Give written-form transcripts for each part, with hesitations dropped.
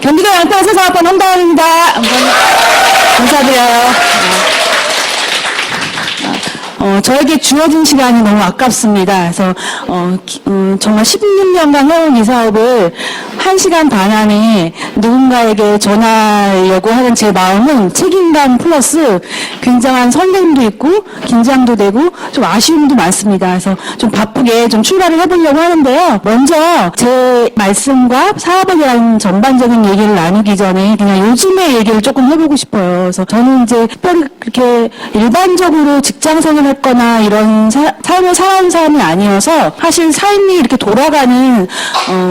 경기도 양평사사학번 홍다은입니다. 감사드려요. 저에게 주어진 시간이 너무 아깝습니다. 그래서 정말 16년간 해온 이 사업을 1시간 반 안에 누군가에게 전하려고 하는 제 마음은 책임감 플러스 굉장한 설렘도 있고 긴장도 되고 좀 아쉬움도 많습니다. 그래서 좀 바쁘게 좀 출발을 해보려고 하는데요. 먼저 제 말씀과 사업에 대한 전반적인 얘기를 나누기 전에 그냥 요즘의 얘기를 조금 해보고 싶어요. 그래서 저는 이제 특별히 그렇게 일반적으로 직장생활 했거나 이런 삶을 살아온 사람이 아니어서 사실 삶이 이렇게 돌아가는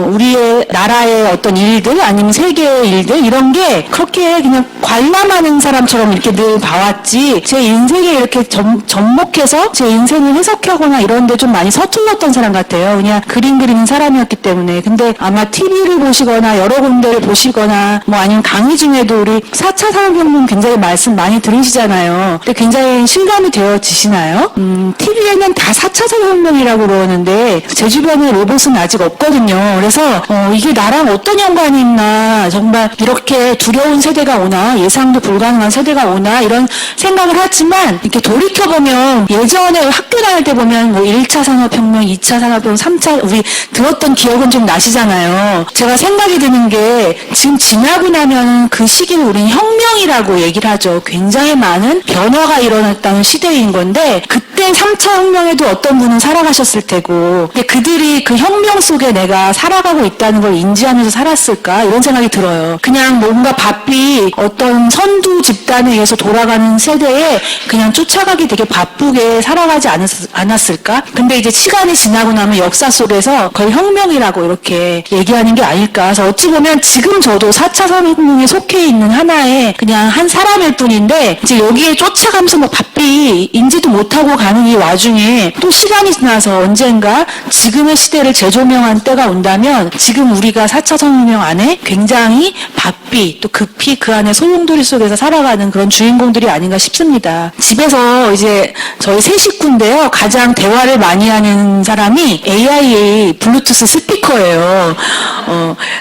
우리의 나라의 어떤 일들 아니면 세계의 일들 이런 게 그렇게 그냥 관람하는 사람처럼 이렇게 늘 봐왔지 제 인생에 이렇게 접목해서 제 인생을 해석하거나 이런 데 좀 많이 서툴렀던 사람 같아요. 그냥 그림 그리는 사람이었기 때문에. 근데 아마 TV를 보시거나 여러 군데를 보시거나 뭐 아니면 강의 중에도 우리 4차 산업혁명 굉장히 말씀 많이 들으시잖아요. 근데 굉장히 실감이 되어지시나요? TV에는 다 4차 산업혁명이라고 그러는데 제 주변에 로봇은 아직 없거든요. 그래서 이게 나랑 어떤 연관이 있나 정말 이렇게 두려운 세대가 오나 예상도 불가능한 세대가 오나 이런 생각을 하지만 이렇게 돌이켜보면 예전에 학교 다닐 때 보면 뭐 1차 산업혁명, 2차 산업혁명, 3차 우리 들었던 기억은 좀 나시잖아요. 제가 생각이 드는 게 지금 지나고 나면 그 시기를 우리는 혁명이라고 얘기를 하죠. 굉장히 많은 변화가 일어났다는 시대인 건데 그때 3차 혁명에도 어떤 분은 살아가셨을 테고 근데 그들이 그 혁명 속에 내가 살아가고 있다는 걸 인지하면서 살았을까 이런 생각이 들어요. 그냥 뭔가 바삐 어떤 선두 집단에 의해서 돌아가는 세대에 그냥 쫓아가기 되게 바쁘게 살아가지 않았을까? 근데 이제 시간이 지나고 나면 역사 속에서 그걸 혁명이라고 이렇게 얘기하는 게 아닐까. 그래서 어찌 보면 지금 저도 4차 산업혁명에 속해 있는 하나의 그냥 한 사람일 뿐인데 이제 여기에 쫓아가면서 뭐 바삐 인지도 못하고 가는 이 와중에 또 시간이 지나서 언젠가 지금의 시대를 재조명한 때가 온다면 지금 우리가 4차 산업혁명 안에 굉장히 바삐 또 급히 그 안에 소용돌이 속에서 살아가는 그런 주인공들이 아닌가 싶습니다. 집에서 이제 저희 세 식구인데요. 가장 대화를 많이 하는 사람이 AI 블루투스 스피커예요.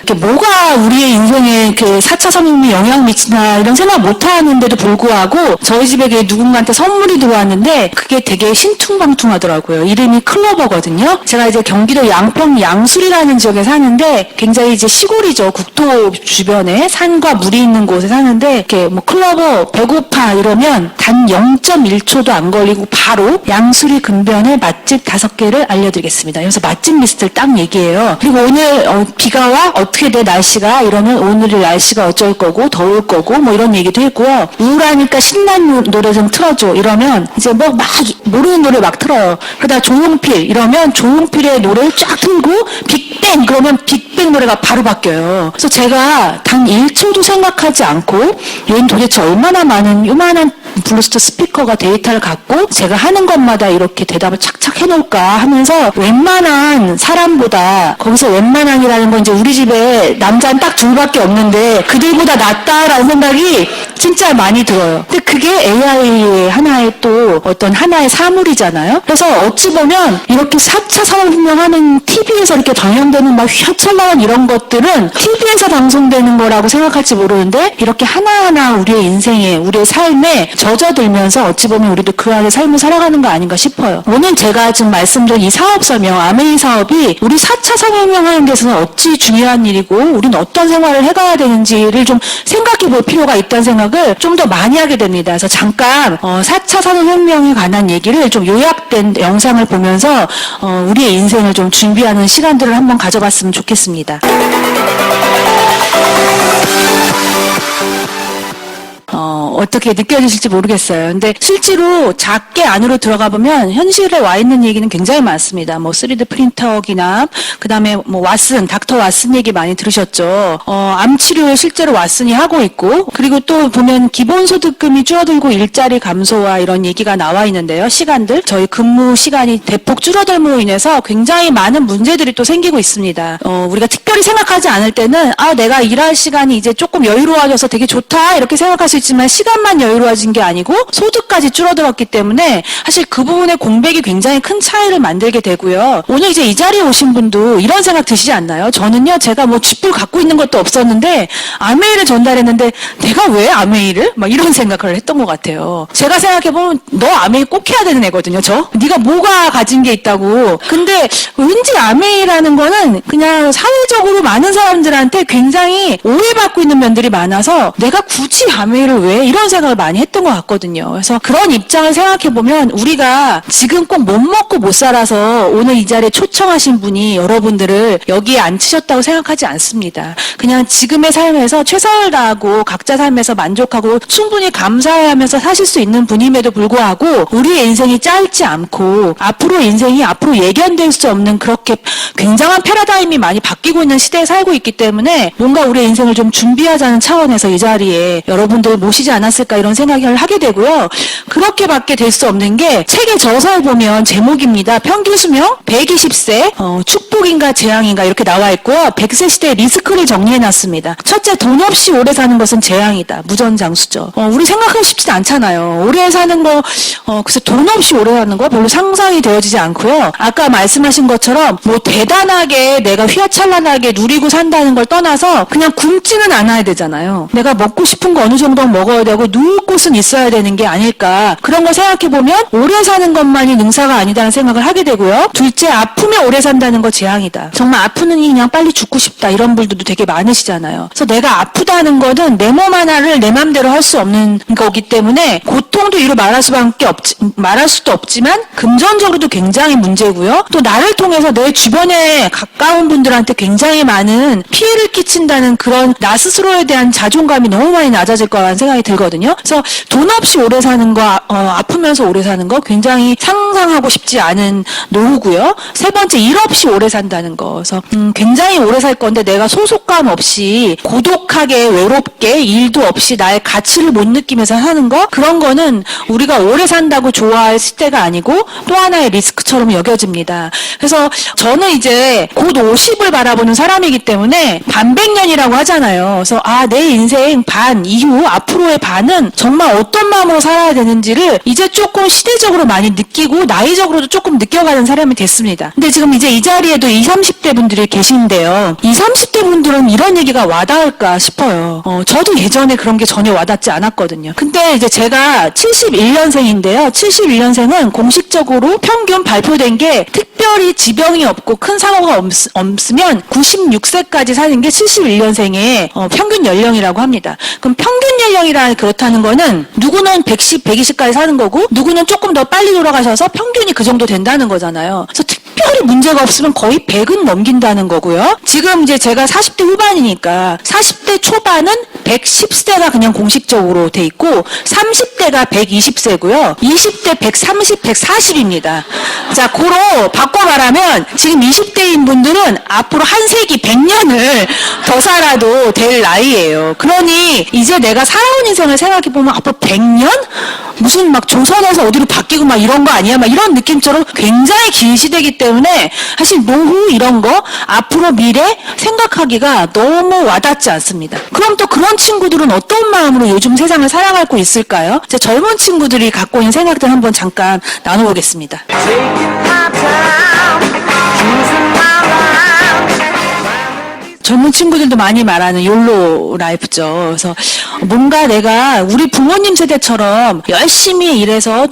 이렇게 뭐가 우리의 인생에 그 4차 산업혁명에 영향을 미치나 이런 생각 못 하는데도 불구하고 저희 집에 누군가한테 선물이 들어왔는데 그게 되게 신퉁방퉁하더라고요. 이름이 클로버거든요. 제가 이제 경기도 양평 양술이라는 지역에 사는데 굉장히 이제 시골이죠. 국토 주변에 산과 물이 있는 곳에 사는데 이렇게 뭐 클로버 배고파 이러면 단 0.1초도 안 걸리고 바로 양수리 근변의 맛집 5개를 알려드리겠습니다. 여기서 맛집 리스트를 딱 얘기해요. 그리고 오늘 비가 와? 어떻게 돼 날씨가? 이러면 오늘의 날씨가 어쩔 거고 더울 거고 뭐 이런 얘기도 했고요. 우울하니까 신나는 노래 좀 틀어줘 이러면 이제 뭐 막 모르는 노래 막 틀어요. 그러다 조용필 이러면 조용필의 노래를 쫙 틀고 빅뱅 그러면 빅뱅 노래가 바로 바뀌어요. 그래서 제가 단 1초도 생각하지 않고 얘는 도대체 얼마나 많은 요만한 블루투스 스피커가 데이터를 갖고 제가 하는 것마다 이렇게 대답을 착착 해놓을까 하면서 웬만한 사람보다 거기서 웬만한이라는 건 이제 우리 집에 남자는 딱 둘밖에 없는데 그들보다 낫다라는 생각이 진짜 많이 들어요. 근데 그게 AI의 하나의 또 어떤 하나의 사물이잖아요. 그래서 어찌 보면 이렇게 4차 산업혁명 하는 TV에서 이렇게 방영되는 막 휘어철나는 이런 것들은 TV에서 방송되는 거라고 생각할지 모르는데 이렇게 하나하나 우리의 인생에 우리의 삶에 젖어들면서 어찌 보면 우리도 그 안에 삶을 살아가는 거 아닌가 싶어요. 오늘 제가 지금 말씀드린 이 사업 설명, 아메이 사업이 우리 4차 산업혁명 하는 데서는 어찌 중요한 일이고 우리는 어떤 생활을 해가야 되는지를 좀 생각해 볼 필요가 있다는 생각을 좀 더 많이 하게 됩니다. 그래서 잠깐 4차 산업혁명에 관한 얘기를 좀 요약된 영상을 보면서 우리의 인생을 좀 준비하는 시간들을 한번 가져봤으면 좋겠습니다. 어떻게 느껴지실지 모르겠어요. 근데 실제로 작게 안으로 들어가 보면 현실에 와 있는 얘기는 굉장히 많습니다. 뭐 3D 프린터기나 그다음에 뭐 왓슨, 닥터 왓슨 얘기 많이 들으셨죠. 암 치료 실제로 왓슨이 하고 있고 그리고 또 보면 기본소득금이 줄어들고 일자리 감소와 이런 얘기가 나와 있는데요. 시간들 저희 근무 시간이 대폭 줄어들므로 인해서 굉장히 많은 문제들이 또 생기고 있습니다. 우리가 특별히 생각하지 않을 때는 내가 일할 시간이 이제 조금 여유로워져서 되게 좋다 이렇게 생각할 수 있지만 시간 시간만 여유로워진 게 아니고 소득까지 줄어들었기 때문에 사실 그 부분의 공백이 굉장히 큰 차이를 만들게 되고요. 오늘 이제 이 자리에 오신 분도 이런 생각 드시지 않나요? 저는요, 제가 뭐 쥐뿔 갖고 있는 것도 없었는데 아메이를 전달했는데 내가 왜 아메이를? 막 이런 생각을 했던 것 같아요. 제가 생각해보면 너 아메이 꼭 해야 되는 애거든요, 저. 네가 뭐가 가진 게 있다고. 근데 왠지 아메이라는 거는 그냥 사회적으로 많은 사람들한테 굉장히 오해받고 있는 면들이 많아서 내가 굳이 아메이를 왜? 이런 생각을 많이 했던 것 같거든요. 그래서 그런 입장을 생각해보면 우리가 지금 꼭 못 먹고 못 살아서 오늘 이 자리에 초청하신 분이 여러분들을 여기에 앉히셨다고 생각하지 않습니다. 그냥 지금의 삶에서 최선을 다하고 각자 삶에서 만족하고 충분히 감사해하면서 사실 수 있는 분임에도 불구하고 우리의 인생이 짧지 않고 앞으로 인생이 앞으로 예견될 수 없는 그렇게 굉장한 패러다임이 많이 바뀌고 있는 시대에 살고 있기 때문에 뭔가 우리의 인생을 좀 준비하자는 차원에서 이 자리에 여러분들 모시지 않았을까 이런 생각을 하게 되고요. 그렇게밖에 될 수 없는 게 책의 저서를 보면 제목입니다. 평균 수명 120세 축복인가 재앙인가 이렇게 나와 있고요. 100세 시대의 리스크를 정리해놨습니다. 첫째, 돈 없이 오래 사는 것은 재앙이다. 무전장수죠. 우리 생각하고 싶지 않잖아요. 오래 사는 거 그래서 돈 없이 오래 사는 거 별로 상상이 되어지지 않고요. 아까 말씀하신 것처럼 뭐 대단하게 내가 휘황찬란하게 누리고 산다는 걸 떠나서 그냥 굶지는 않아야 되잖아요. 내가 먹고 싶은 거 어느 정도 먹어야 되고 누울 곳은 있어야 되는 게 아닐까. 그런 걸 생각해보면 오래 사는 것만이 능사가 아니다는 생각을 하게 되고요. 둘째, 아프면 오래 산다는 거 재앙이다. 정말 아프느니 그냥 빨리 죽고 싶다 이런 분들도 되게 많으시잖아요. 그래서 내가 아프다는 거는 내 몸 하나를 내 맘대로 할 수 없는 거기 때문에 고통도 이루 말할 수도 없지만 금전적으로도 굉장히 문제고요. 또 나를 통해서 내 주변에 가까운 분들한테 굉장히 많은 피해를 끼친다는 그런 나 스스로에 대한 자존감이 너무 많이 낮아질 거라는 생각이 들거든요. 그래서 돈 없이 오래 사는 거, 아프면서 오래 사는 거 굉장히 상상하고 싶지 않은 노후고요. 세 번째, 일 없이 오래 산다는 거. 그래서 굉장히 오래 살 건데 내가 소속감 없이 고독하게 외롭게 일도 없이 나의 가치를 못 느끼면서 사는 거, 그런 거는 우리가 오래 산다고 좋아할 시대가 아니고 또 하나의 리스크처럼 여겨집니다. 그래서 저는 이제 곧 50을 바라보는 사람이기 때문에 반백년이라고 하잖아요. 그래서 내 인생 반 이후 앞으로의 반은 정말 어떤 마음으로 살아야 되는지를 이제 조금 시대적으로 많이 느끼고 나이적으로도 조금 느껴가는 사람이 됐습니다. 근데 지금 이제 이 자리에도 20, 30대 분들이 계신데요. 20, 30대 분들은 이런 얘기가 와닿을까 싶어요. 저도 예전에 그런 게 전혀 와닿지 않았거든요. 근데 이제 제가 71년생인데요. 71년생은 공식적으로 평균 발표된 게 특별히 지병이 없고 큰 사고가 없으면 96세까지 사는 게 71년생의 평균 연령이라고 합니다. 그럼 평균 연령이라 그렇다는 거는 누구는 110, 120까지 사는 거고 누구는 조금 더 빨리 돌아가셔서 평균이 그 정도 된다는 거잖아요. 그래서 특별히 문제가 없으면 거의 100은 넘긴다는 거고요. 지금 이제 제가 40대 후반이니까 40대 초반은 110세가 그냥 공식적으로 돼 있고 30대가 120세고요. 20대 130, 140입니다. 자, 고로 바꿔 말하면 지금 20대인 분들은 앞으로 한 세기 100년을 더 살아도 될 나이예요. 그러니 이제 내가 살아온 인생을 생각해보면 앞으로 100년? 무슨 막 조선에서 어디로 바뀌고 막 이런 거 아니야? 막 이런 느낌처럼 굉장히 긴 시대이기 때문에 사실 노후 이런 거 앞으로 미래 생각하기가 너무 와닿지 않습니다. 그럼 또 그런 친구들은 어떤 마음으로 요즘 세상을 살아가고 있을까요? 이제 젊은 친구들이 갖고 있는 생각들 한번 잠깐 나눠보겠습니다. 젊은 친구들도 많이 말하는 욜로 라이프죠. 그래서 뭔가 내가 우리 부모님 세대처럼 열심히 일해서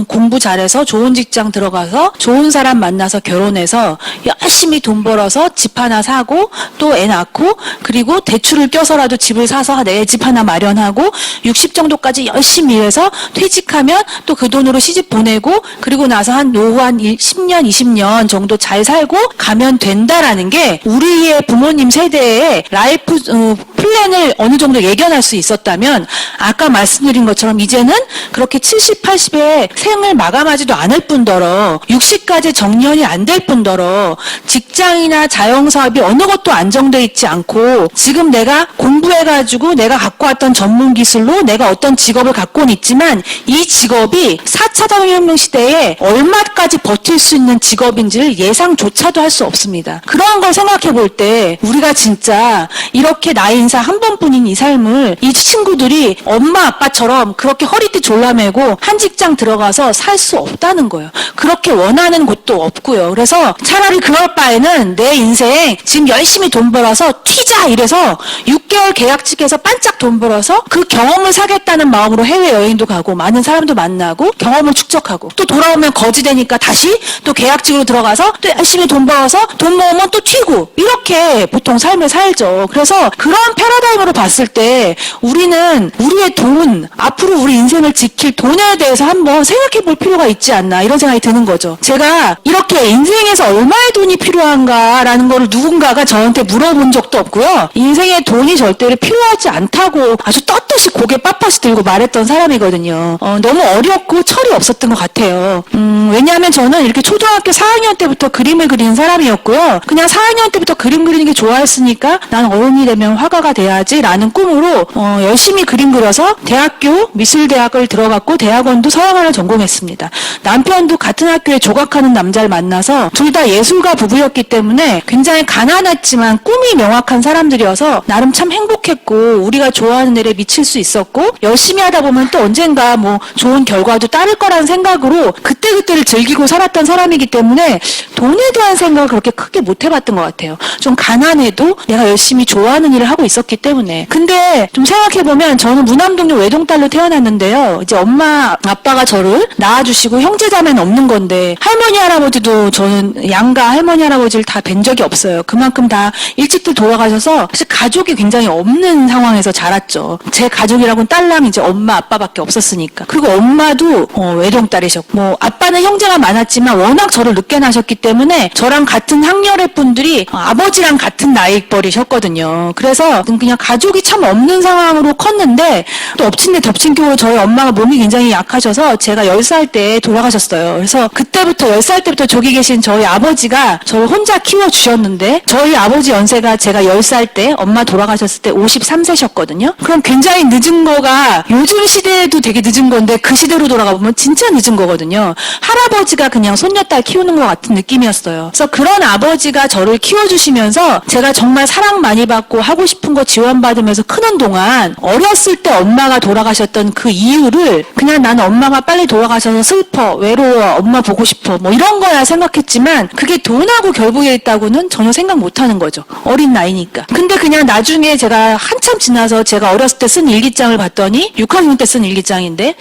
공부 잘해서 좋은 직장 들어가서 좋은 사람 만나서 결혼해서 열심히 돈 벌어서 집 하나 사고 또 애 낳고 그리고 대출을 껴서라도 집을 사서 내 집 하나 마련하고 60 정도까지 열심히 일해서 퇴직하면 또 그 돈으로 시집 보내고 그리고 나서 한 노후 한 10년, 20년 정도 잘 살고 가면 된다라는 게 우리의 부모님 세대의 라이프 플랜을 어느 정도 예견할 수 있었다면 아까 말씀드린 것처럼 이제는 그렇게 70, 80에 생을 마감하지도 않을 뿐더러 60까지 정년이 안 될 뿐더러 직장이나 자영사업이 어느 것도 안정돼 있지 않고 지금 내가 공부해가지고 내가 갖고 왔던 전문 기술로 내가 어떤 직업을 갖고는 있지만 이 직업이 4차 산업혁명 시대에 얼마까지 버틸 수 있는 직업인지를 예상조차도 할 수 없습니다. 그런 걸 생각해 볼 때 우리가 진짜 이렇게 나이 인사 한 번뿐인 이 삶을 이 친구들이 엄마 아빠처럼 그렇게 허리띠 졸라매고 한 직장 들어가서 살 수 없다는 거예요. 그렇게 원하는 곳도 없고요. 그래서 차라리 그럴 바에는 내 인생 지금 열심히 돈 벌어서 튀자 이래서 6개월 계약직에서 반짝 돈 벌어서 그 경험을 사겠다는 마음으로 해외여행도 가고 많은 사람도 만나고 경험을 축적하고 또 돌아오면 거지되니까 다시 또 계약직으로 들어가서 또 열심히 돈 벌어서 돈 모으면 또 튀고 이렇게 보통 삶을 살죠. 그래서 그런 패러다임으로 봤을 때 우리는 우리의 돈, 앞으로 우리 인생을 지킬 돈에 대해서 한번 생각해 볼 필요가 있지 않나 이런 생각이 드는 거죠. 제가 이렇게 인생에서 얼마의 돈이 필요한가라는 걸 누군가가 저한테 물어본 적도 없고요. 인생에 돈이 절대로 필요하지 않다고 아주 떳떳이 고개 빳빳이 들고 말했던 사람이거든요. 너무 어렵고 철이 없었던 것 같아요. 왜냐하면 저는 이렇게 초등학교 4학년 때부터 그림을 그리는 사람이었고요. 그냥 4학년 때부터 그림 그리는 게 좋아했으니까 난 어른이 되면 화가가 돼야지라는 꿈으로 열심히 그림 그려서 대학교 미술대학을 들어갔고 대학원도 서양화를 전공했습니다. 남편도 같은 학교에 조각하는 남자를 만나서 둘 다 예술가 부부였기 때문에 굉장히 가난했지만 꿈이 명확한 사람들이어서 나름 참 행복했고 우리가 좋아하는 일에 미칠 수 있었고 열심히 하다 보면 또 언젠가 뭐 좋은 결과도 따를 거라는 생각으로 그때그때를 즐기고 살았던 사람이기 때문에 돈에 대한 생각을 그렇게 크게 못 해봤던 것 같아요. 좀 가난해도 내가 열심히 좋아하는 일을 하고 있었기 때문에. 근데 좀 생각해보면 저는 무남동네 외동딸로 태어났는데요. 이제 엄마 아빠가 저를 낳아주시고 형제자매는 없는 건데 할머니 할아버지도 저는 양가 할머니 할아버지를 다 뵌 적이 없어요. 그만큼 다 일찍들 돌아가셔서 사실 가족이 굉장히 없는 상황에서 자랐죠. 제 가족이라고는 딸랑 이제 엄마 아빠밖에 없었으니까. 그리고 엄마도 외동딸이셨고 뭐 아빠는 형제가 많았지만 워낙 저를 늦게 낳으셨기 때문에 저랑 같은 학년의 분들이 아버지랑 같은 나이벌이셨거든요. 그래서 그냥 가족이 참 없는 상황으로 컸는데 또 엎친 데 덮친 격으로 저희 엄마가 몸이 굉장히 약하셔서 제가 10살 때 돌아가셨어요. 그래서 그때부터 10살 때부터 저기 계신 저희 아버지가 저를 혼자 키워주셨는데 저희 아버지 연세가 제가 10살 때 엄마 돌아가셨을 때 53세셨거든요. 그럼 굉장히 늦은 거가 요즘 시대에도 되게 늦은 건데 그 시대로 돌아가 보면 진짜 늦은 거거든요. 할아버지가 그냥 손녀딸 키우는 것 같은 느낌이었어요. 그래서 그런 아버지가 저를 키워주시면서 제가 정말 사랑 많이 받고 하고 싶은 거 지원받으면서 크는 동안 어렸을 때 엄마가 돌아가셨던 그 이유를 그냥 나는 엄마가 빨리 돌아가셔서 슬퍼, 외로워, 엄마 보고 싶어 뭐 이런 거야 생각했지만 그게 돈하고 결부에 있다고는 전혀 생각 못하는 거죠. 어린 나이니까. 근데 그냥 나중에 제가 한참 지나서 제가 어렸을 때 쓴 일기장을 봤더니 6학년 때 쓴 일기장인데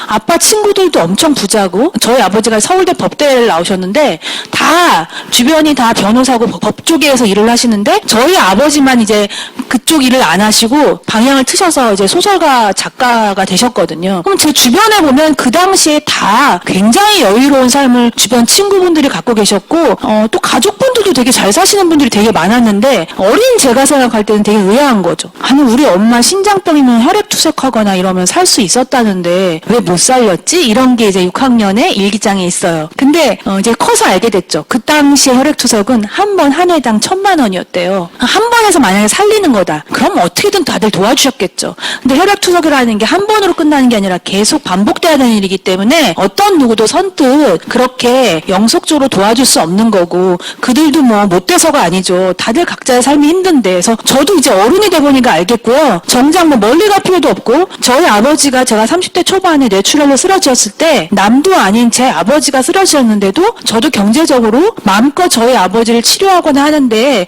아빠 친구들도 엄청 부자고 저희 아버지가 서울대 법대를 나오셨는데 다 주변이 다 변호사고 법 쪽에서 일을 하시는데 저희 아버지만 이제 그쪽 일을 안 하시고 방향을 트셔서 이제 소설가 작가가 되셨거든요. 그럼 제 주변에 보면 그 당시에 다 굉장히 여유로운 삶을 주변 친구분들이 갖고 계셨고 또 가족분들도 되게 잘 사시는 분들이 되게 많았는데 어린 제가 생각할 때는 되게 의아한 거죠. 아니 우리 엄마 신장병이면 혈액투석하거나 이러면 살 수 있었다는데 왜 못 살렸지? 이런 게 이제 6학년에 일기장에 있어요. 근데 이제 커서 알게 됐죠. 그 당시에 혈액투석은 한 번 한 회당 1,000만 원이었대요. 한 번에서 만약에 살리는 거다. 그럼 어떻게든 다들 도와주셨겠죠. 근데 혈액투석이라는 게 한 번으로 끝나는 게 아니라 계속 반복돼야 되는 일이기 때문에 어떤 누구도 선뜻 그렇게 영속적으로 도와줄 수 없는 거고 그들도 뭐 못돼서가 아니죠. 다들 각자의 삶이 힘든데 그래서 저도 이제 어른이 돼 보니까 알겠고요. 정작 뭐 멀리 갈 필요도 없고 저희 아버지가 제가 30대 초반에 뇌출혈로 쓰러졌을 때 남도 아닌 제 아버지가 쓰러졌는데도 저도 경제적으로 마음껏 저희 아버지를 치료하거나 하는데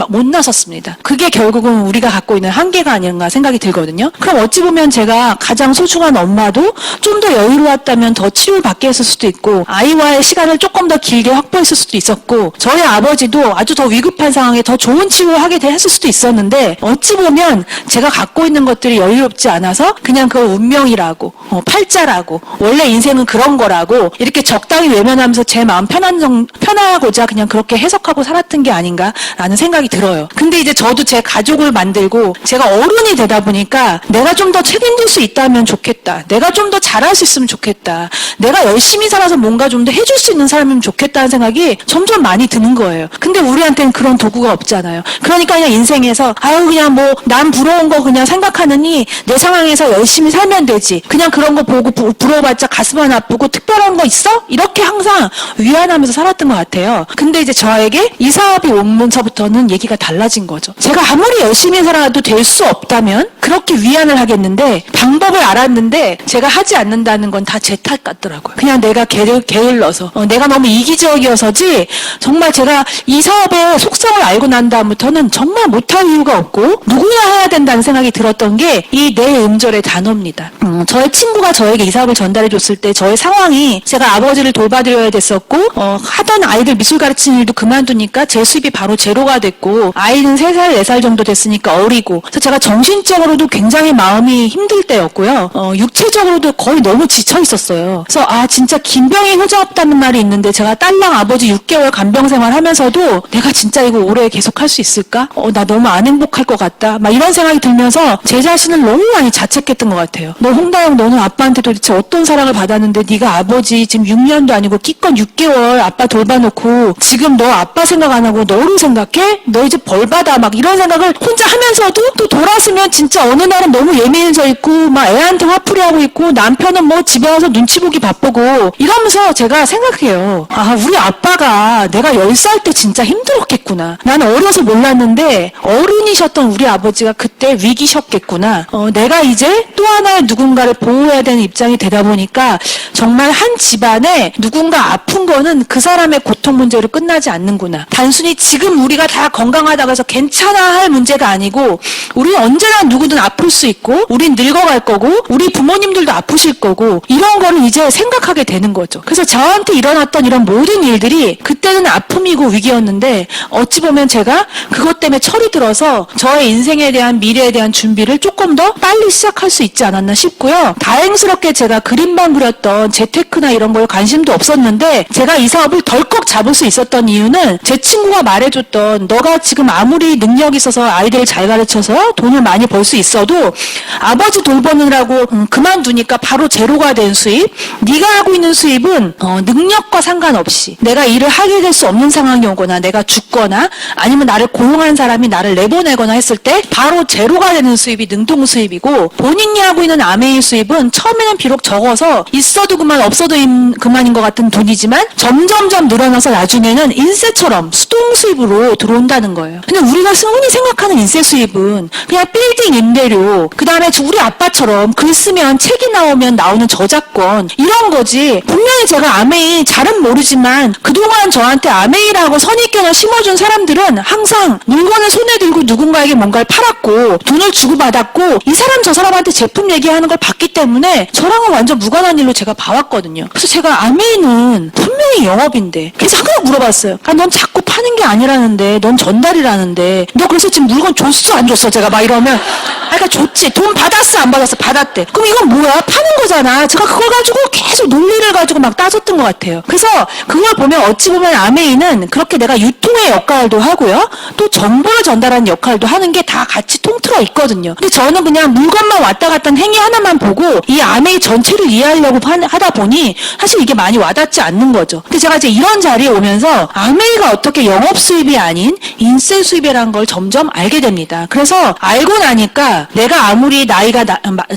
못 나섰습니다. 그게 결국은 우리가 갖고 있는 한계가 아닌가 생각이 들거든요. 그럼 어찌 보면 제가 가장 소중한 엄마도 좀 더 여유로웠다면 더 치료를 받게 했을 수도 있고 아이와의 시간을 조금 더 길게 확보했을 수도 있었고 저희 아버지도 아주 더 위급한 상황에 더 좋은 치료를 하게 했을 수도 있었는데 어찌 보면 제가 갖고 있는 것들이 여유롭지 않아서 그냥 그걸 운명이라고 팔자라고 원래 인생은 그런 거라고 이렇게 적당히 외면하면서 제 마음 편하고자 그냥 그렇게 해석하고 살았던 게 아닌가라는 생각이 들어요. 근데 이제 저도 제 가족을 만들고 제가 어른이 되다 보니까 내가 좀 더 책임질 수 있다면 좋겠다. 내가 좀 더 잘할 수 있으면 좋겠다. 내가 열심히 살아서 뭔가 좀 더 해줄 수 있는 사람이면 좋겠다는 생각이 점점 많이 드는 거예요. 근데 우리한테는 그런 도구가 없잖아요. 그러니까 그냥 인생에서 그냥 뭐 남 부러운 거 그냥 생각하느니 내 상황에서 열심히 살면 되지. 그냥 그런 거 보고 부러워봤자 가슴만 아프고 특별한 거 있어? 이렇게 항상 위안하면서 살았던 것 같아요. 근데 이제 저에게 이 사업이 오면서부터는 얘기가 달라진 거죠. 제가 아무리 열심히 열심히 살아도 될 수 없다면 그렇게 위안을 하겠는데 방법을 알았는데 제가 하지 않는다는 건 다 제 탓 같더라고요. 그냥 내가 게을러서 내가 너무 이기적이어서지 정말 제가 이 사업의 속성을 알고 난 다음부터는 정말 못할 이유가 없고 누구나 해야 된다는 생각이 들었던 게 이 내 음절의 단어입니다. 저의 친구가 저에게 이 사업을 전달해 줬을 때 저의 상황이 제가 아버지를 돌봐드려야 됐었고 하던 아이들 미술 가르치는 일도 그만두니까 제 수입이 바로 제로가 됐고 아이는 3살, 4살 정도 됐으니까 어리고 그래서 제가 정신적으로도 굉장히 마음이 힘들 때였고요. 육체적으로도 거의 너무 지쳐 있었어요. 그래서 진짜 긴병이 호전없다는 말이 있는데 제가 딸랑 아버지 6개월 간병 생활하면서도 내가 진짜 이거 오래 계속 할 수 있을까? 나 너무 안 행복할 것 같다. 막 이런 생각이 들면서 제 자신을 너무 많이 자책했던 것 같아요. 너 홍다영 너는 아빠한테 도대체 어떤 사랑을 받았는데 네가 아버지 지금 6년도 아니고 끼껏 6개월 아빠 돌봐놓고 지금 너 아빠 생각 안 하고 너를 생각해? 너 이제 벌 받아. 막 이런 생각을 혼자 하면서도 또 돌아서면 진짜 어느 날은 너무 예민해져 있고 막 애한테 화풀이 하고 있고 남편은 뭐 집에 와서 눈치 보기 바쁘고 이러면서 제가 생각해요. 우리 아빠가 내가 10살 때 진짜 힘들었겠구나. 나는 어려서 몰랐는데 어른이셨던 우리 아버지가 그때 위기셨겠구나. 내가 이제 또 하나의 누군가를 보호해야 되는 입장이 되다 보니까 정말 한 집안에 누군가 아픈 거는 그 사람의 고통 문제로 끝나지 않는구나. 단순히 지금 우리가 다 건강하다고 해서 괜찮아 할 문제가 아니고 우리는 언제나 누구든 아플 수 있고 우린 늙어갈 거고 우리 부모님들도 아프실 거고 이런 거를 이제 생각하게 되는 거죠. 그래서 저한테 일어났던 이런 모든 일들이 그때는 아픔이고 위기였는데 어찌 보면 제가 그것 때문에 철이 들어서 저의 인생에 대한 미래에 대한 준비를 조금 더 빨리 시작할 수 있지 않았나 싶고요. 다행스럽게 제가 그림만 그렸던 재테크나 이런 거에 관심도 없었는데 제가 이 사업을 덜컥 잡을 수 있었던 이유는 제 친구가 말해줬던 너가 지금 아무리 능력이 있어서 아이들을 잘 가르쳐서 돈을 많이 벌 수 있어도 아버지 돌보느라고 그만두니까 바로 제로가 된 수입 네가 하고 있는 수입은 능력과 상관없이 내가 일을 하게 될 수 없는 상황이 오거나 내가 죽거나 아니면 나를 고용한 사람이 나를 내보내거나 했을 때 바로 제로가 되는 수입이 능동 수입이고 본인이 하고 있는 아메이 수입은 처음에는 비록 적어서 있어도 그만 없어도 그만인 것 같은 돈이지만 점점점 늘어나서 나중에는 인세처럼 수동 수입으로 들어온다는 거예요. 근데 우리가 흔히 생각하는 인세 수입은 그냥 빌딩 임대료 그 다음에 우리 아빠처럼 글 쓰면 책이 나오면 나오는 저작권 이런 거지. 분명히 제가 아메이 잘은 모르지만 그동안 저한테 아메이라고 선입견을 심어준 사람들은 항상 물건을 손에 들고 누군가에게 뭔가를 팔았고 돈을 주고받았고 이 사람 저 사람한테 제품 얘기하는 걸 봤기 때문에 저랑은 완전 무관한 일로 제가 봐왔거든요. 그래서 제가 아메이는 분명히 영업인데 그래서 항상 물어봤어요. 넌 자꾸 파는 게 아니라는데 넌 전달이라는데 너 그래서 지금 물건 줬어 안 줬어? 제가 막 이러면 그러니까 줬지. 돈 받았어 안 받았어? 받았대. 그럼 이건 뭐야? 파는 거잖아. 제가 그걸 가지고 계속 논리를 가지고 막 따졌던 것 같아요. 그래서 그걸 보면 어찌 보면 아메이는 그렇게 내가 유통의 역할도 하고요. 또 정보를 전달하는 역할도 하는 게 다 같이 통틀어 있거든요. 근데 저는 그냥 물건만 왔다 갔다 하는 행위 하나만 보고 이 아메이 전체를 이해하려고 하다 보니 사실 이게 많이 와닿지 않는 거죠. 근데 제가 이제 이런 자리에 오면서 아메이가 어떻게 영업 수입이 아닌 인세 수입이라는 걸 점점 알게 됩니다. 그래서 알고 나니까 내가 아무리 나이가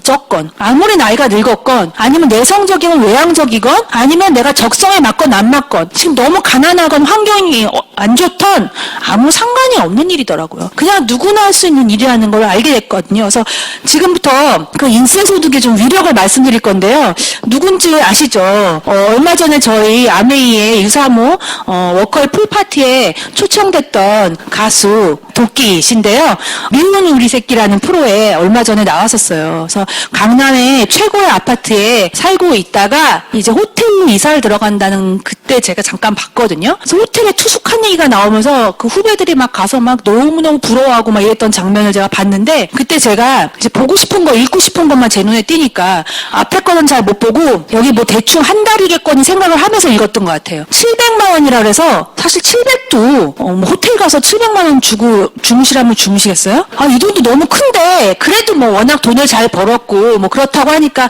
적건 아무리 나이가 늙었건 아니면 내성적이건 외향적이건 아니면 내가 적성에 맞건 안 맞건 지금 너무 가난하건 환경이 안 좋던 아무 상관이 없는 일이더라고요. 그냥 누구나 할 수 있는 일이라는 걸 알게 됐거든요. 그래서 지금부터 그 인세 소득의 좀 위력을 말씀드릴 건데요. 누군지 아시죠? 얼마 전에 저희 아메이의 유사모 워커의 풀파티에 초청됐던 가수 도끼신데요. 미운 우리 새끼라는 프로에 얼마 전에 나왔었어요. 그래서 강남의 최고의 아파트에 살고 있다가 이제 호텔로 이사를 들어간다는 그때 제가 잠깐 봤거든요. 그래서 호텔에 투숙한 얘기가 나오면서 그 후배들이 막 가서 막 너무너무 부러워하고 막 이랬던 장면을 제가 봤는데 그때 제가 이제 보고 싶은 거 읽고 싶은 것만 제 눈에 띄니까 앞에 거는 잘 못 보고 여기 뭐 대충 한 달이겠거니 생각을 하면서 읽었던 것 같아요. 700만 원이라 그래서 사실 700도 뭐 호텔 가서 700만 원 주고 주무시라면 주무시겠어요? 이 돈도 너무 큰데 근데 그래도 뭐 워낙 돈을 잘 벌었고 뭐 그렇다고 하니까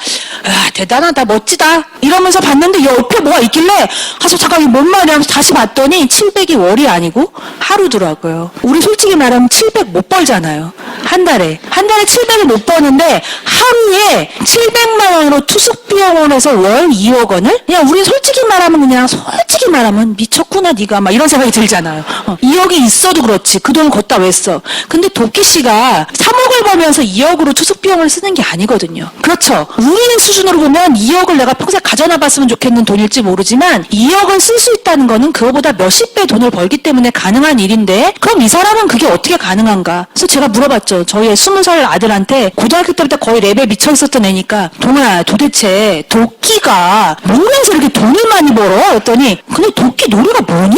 대단하다 멋지다 이러면서 봤는데 옆에 뭐가 있길래 가서 잠깐 이게 뭔 말이야 하면서 다시 봤더니 700이 월이 아니고 하루더라고요. 우리 솔직히 말하면 700 못 벌잖아요. 한 달에 700을 못 버는데 하루에 700만 원으로 투숙비용을 해서 월 2억 원을 그냥 우리 솔직히 말하면 미쳤구나 네가 막 이런 생각이 들잖아요. 2억이 있어도 그렇지 그 돈 걷다 왜 써? 근데 도끼 씨가 3억을 벌면서 2억으로 투숙비용을 쓰는 게 아니거든요. 그렇죠. 우리는 수준으로 보면 2억을 내가 평생 가져나봤으면 좋겠는 돈일지 모르지만 2억을 쓸 수 있다는 거는 그거보다 몇십 배 돈을 벌기 때문에 가능한 일인데 그럼 이 사람은 그게 어떻게 가능한가? 그래서 제가 물어봤죠. 저희 20살 아들한테 고등학교 때부터 거의 랩에 미쳐 있었던 애니까 동아 도대체 도끼가 뭐면서 이렇게 돈을 많이 벌어? 했더니 근데 도끼 노래가 뭐냐?